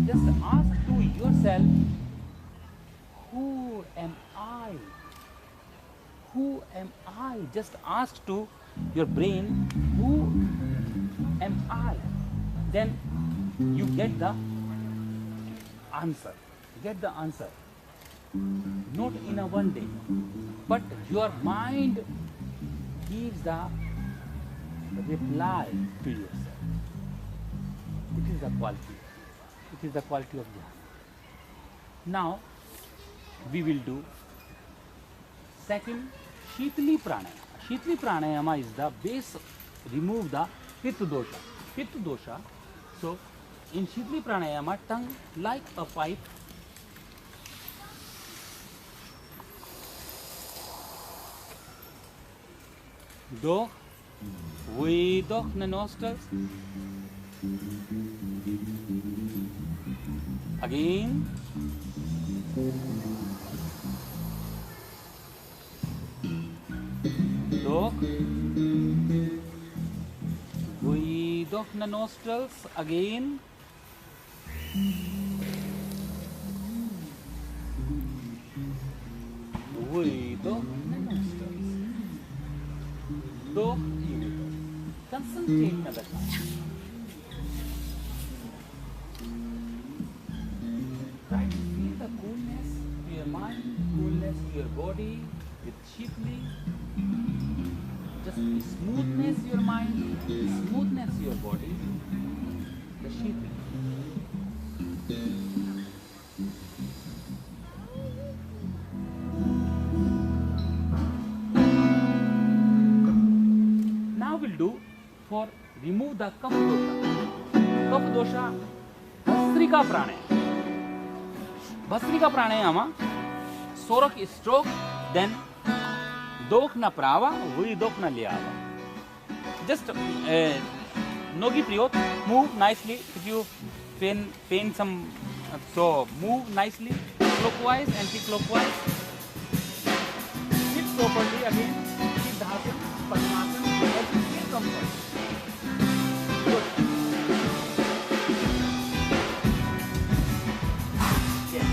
Just ask to yourself, who am I? Who am I? Just ask to your brain, who am I? Then you get the answer. Get the answer. Not in a one day, but your mind gives the reply to yourself. It is the quality. It is the quality of dhyana. Now we will do second Shitali Pranayama. Shitali Pranayama is the base, remove the Pitta dosha. Pitta dosha. So in Shitali Pranayama, tongue like a pipe. Do, we do na nostrils. Again. Do. We do na nostrils. Again. We do na nostrils. Do. Concentrate na dakha. Try to feel the coolness to your mind, coolness to your body with Shitali. Just smoothness your mind, smoothness your body. The Shitali. Now we'll do for remove the kapha dosha. Kapha dosha, Bhastrika Pranayama. Bhastrika Pranayama, Sorak stroke, then Dokh na prava, Hui Dokh na liava. Just Nogi Priyot, move nicely. If you pain some, so move nicely, clockwise, anti-clockwise. Sit properly again. Padmasana as you feel comfort. Good. Yes.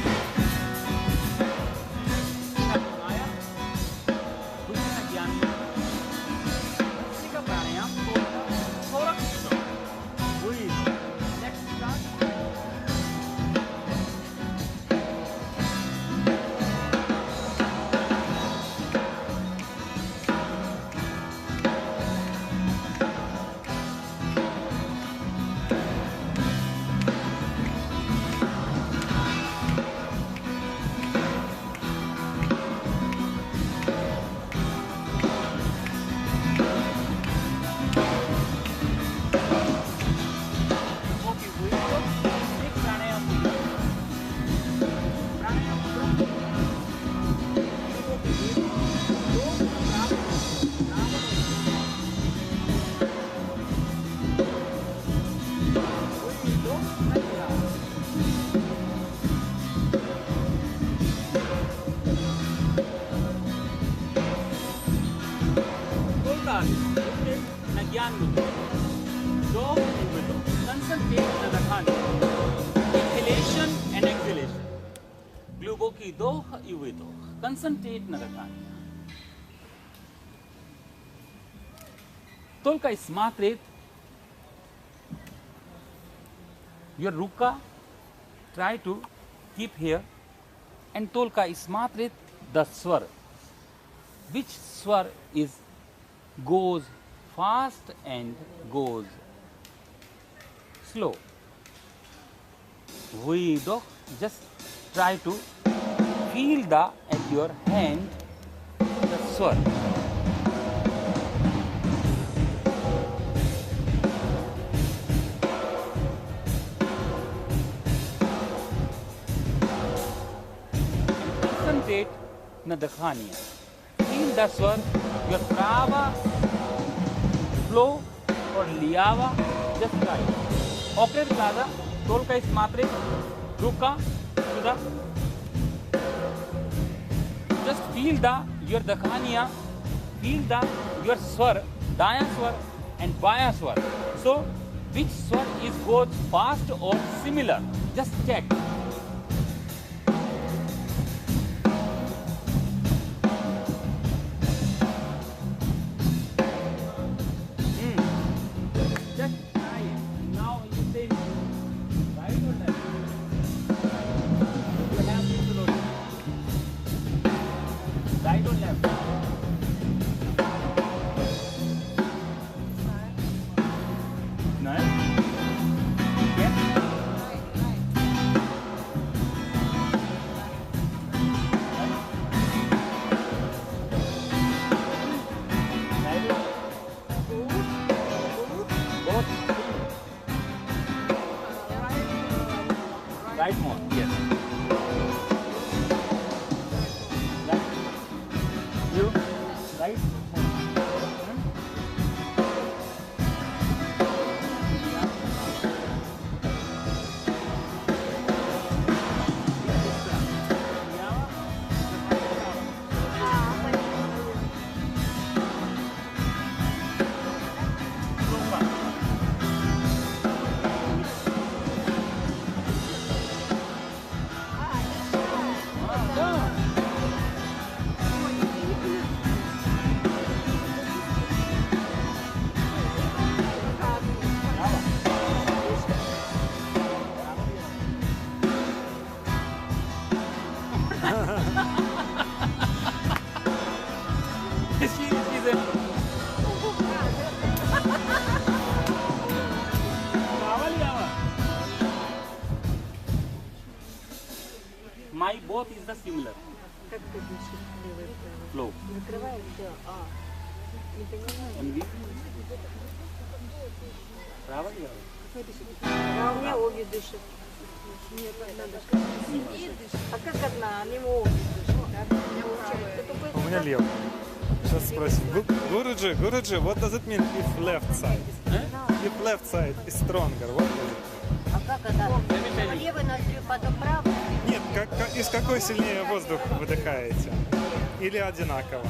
Naya. Dusra Gyan Mudra. Sika Pranayam. Thorak Mudra. Breathe. Let's start. Okay, breathe. Take pranayam mudra. Pranayam mudra. Okay, breathe. Do Inhalation and exhalation. Glubokii doh ivido. Concentrate na rakani. Tolka ismatret. Your ruka, try to keep here, and tolka ismatret the swar. Which swar goes fast and goes slow. Vido, just try to feel at your hand the swar. Concentrate na dakhaniya. Feel the swar, your prava flow or liyava, just try. Okret plaza, tolka is matre, ruka, suda. Just feel your dakhaniya, feel your swar, daya swar and baya swar. So, which swar goes fast or similar? Just check. Just try it. Now you say right or left? You have to slow down. Right or left? No? Yes? Right? Both. Right more, yes. Right. You, right. My both is the similar Как ты дышишь? flow. Закрывай все. Не понимаю. MV. Право ли? А у меня обе дышат. Нет, надо сказать. А как одна? Они обе дышат. У меня левый. Сейчас спросим. Guruji, what does it mean if left side? If left side is stronger, what does it mean? А как это? Левый ноздрю, потом правый? Нет, из какой сильнее воздух выдыхаете? Или одинаково?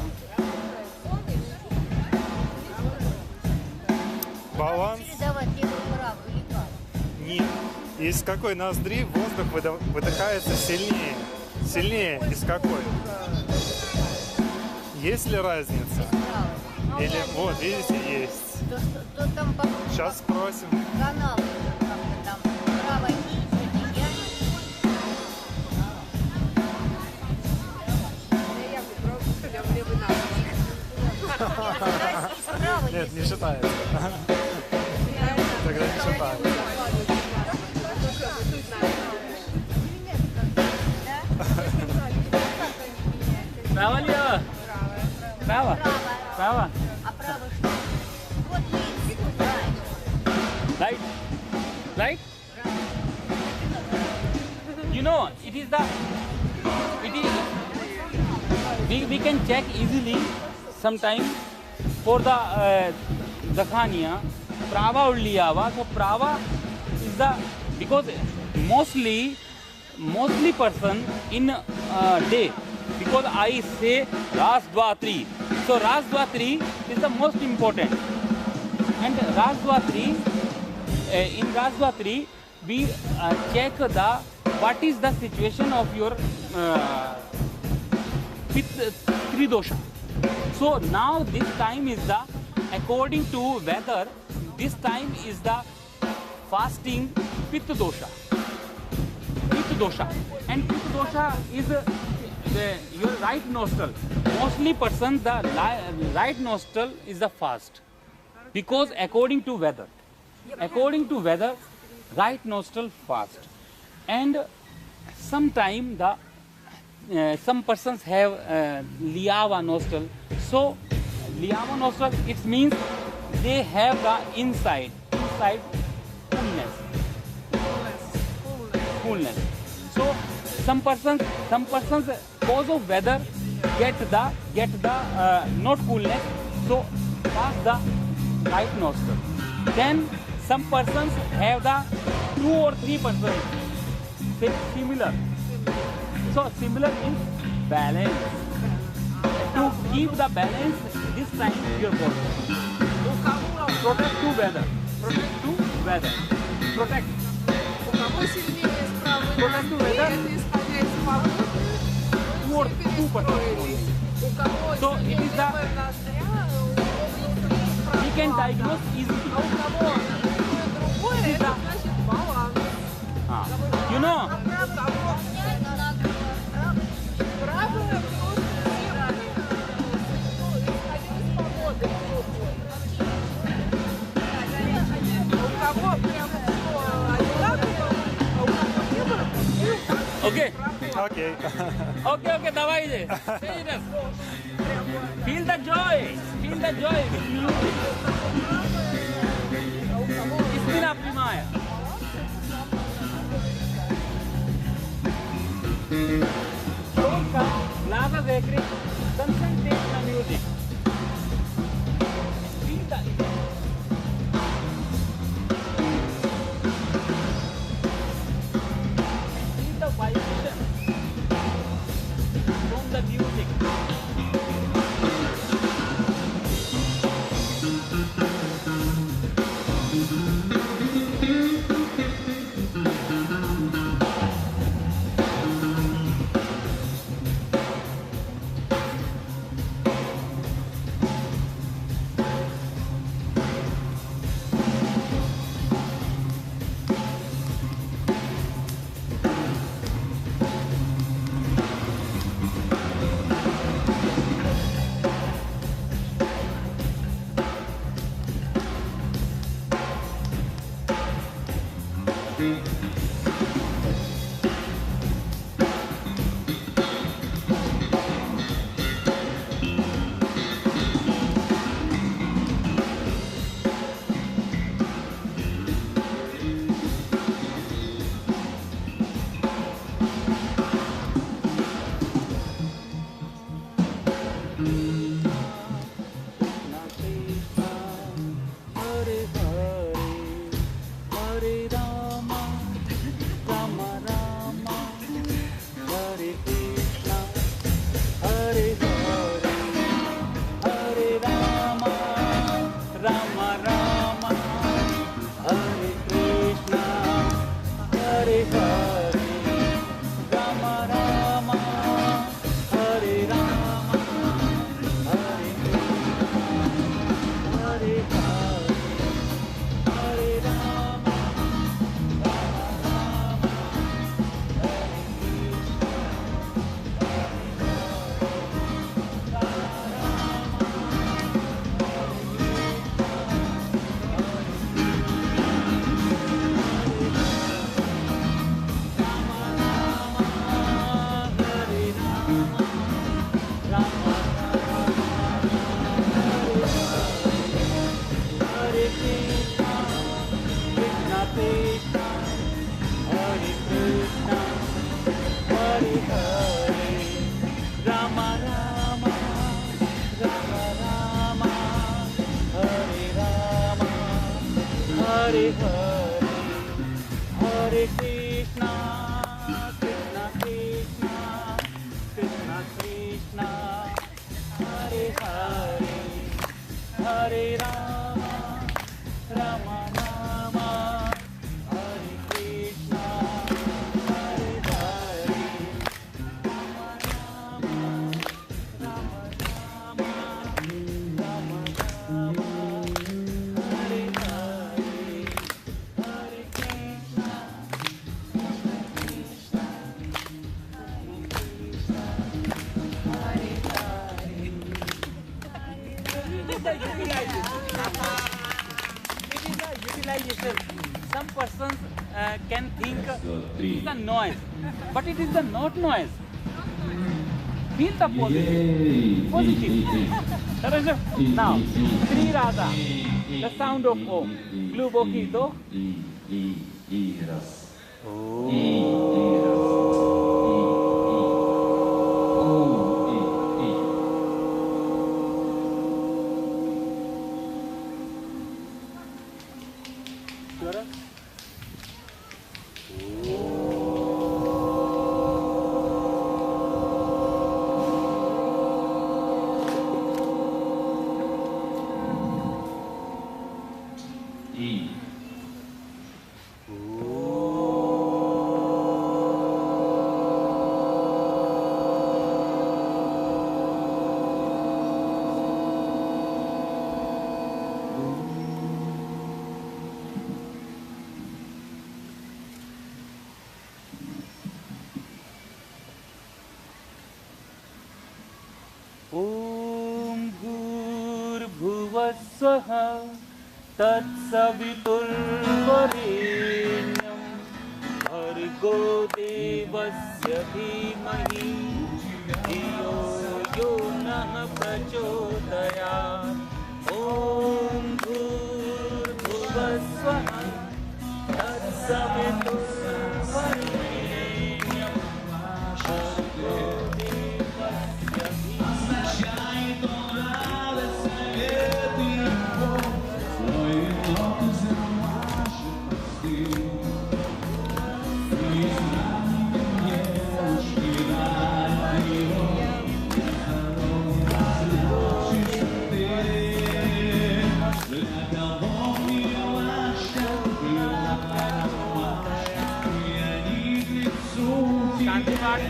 Баланс? Чередовать левую и правую или как? Нет. Из какой ноздри воздух выдыхается сильнее? Сильнее из какой? Есть ли разница? Правой. Или вот, видите, есть. То там по Сейчас спросим. каналу как-то там правой ниже, я правой. Нет, не считается. Тогда не считается. Право, лево? Право? Право? А правой что? Вот есть, right. Right? Right? You know, it is we can check easily sometimes for the Dakhania, Prava or Liava. So Prava is the, because mostly person in day, because I say Ras Dwa Tri. So Ras Dwa Tri is the most important. And Ras Dwa Tri, in Ras Dwa Tri, we check the what is the situation of your Tri dosha. So now this time is the, according to weather, this time is the fasting Pitta dosha. Pitta dosha. And Pitta dosha is your right nostril. Mostly person, the right nostril is the fast. Because according to weather, right nostril fast. And sometime the some persons have Liava nostril. So Liava nostril, it means they have the inside coolness. So some persons cause of weather get the not coolness. So pass the right nostril. Then some persons have the 2 or 3% similar. So similar in balance. To keep the balance this time your body. Protect to weather. Protect. У кого сильнее справа Protect to weather. это исходя из погоды, 2 or 2%. у кого So it сильнее is the, левая ноздря, у кого we can diagnose easily. а у кого другое, It is это the, значит баланс. you know, У кого правая просто левая, исходя из погоды. У кого прям все одинаково, а у кого не было, okay. Окей. Okay, давай иди. Serious. Feel the joy with music. Истина прямая. Don't come, glasses agree, concentrate on music. Feel the vibration from the music. Hare Rama, Hare Krishna, Krishna Krishna, Krishna Krishna, Hare Hare, Hare Rama, Rama Rama, Hare Krishna, Hare Hare, Rama Rama, Rama Rama, Rama Rama, Hare Hare, Hare Krishna, Krishna Krishna, Hare Hare. It is the utilization. It is the utilization. Some persons can think it is the noise, but it is the not noise. Feel the positive. Positive. Now, Sri Radha, the sound of Om. Blue Boki, do. Sure? ॐ भूर्भुवस्सुवः तत्सवितुर्वरेण्यं भर्गो देवस्य धीमहि धियो यो नः प्रचोदयात् ॐ भूर्भुवस्सुवः तत्सवितुर्वरेण्यं भर्गो देवस्य शांति पाठ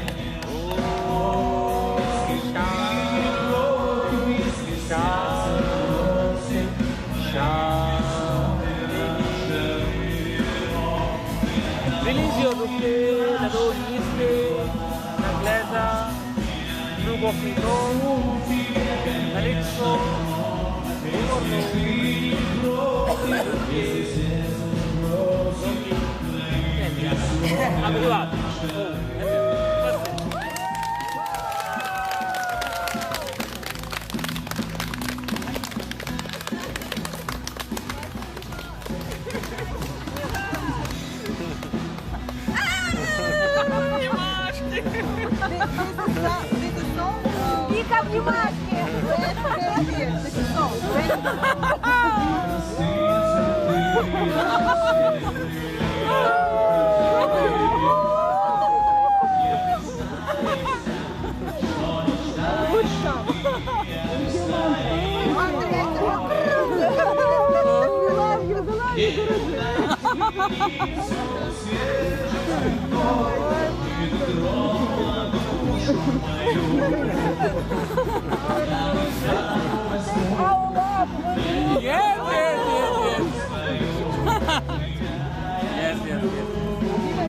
Release your ruke, the road east, the glaza, group of people, let it go, Вика, внимание!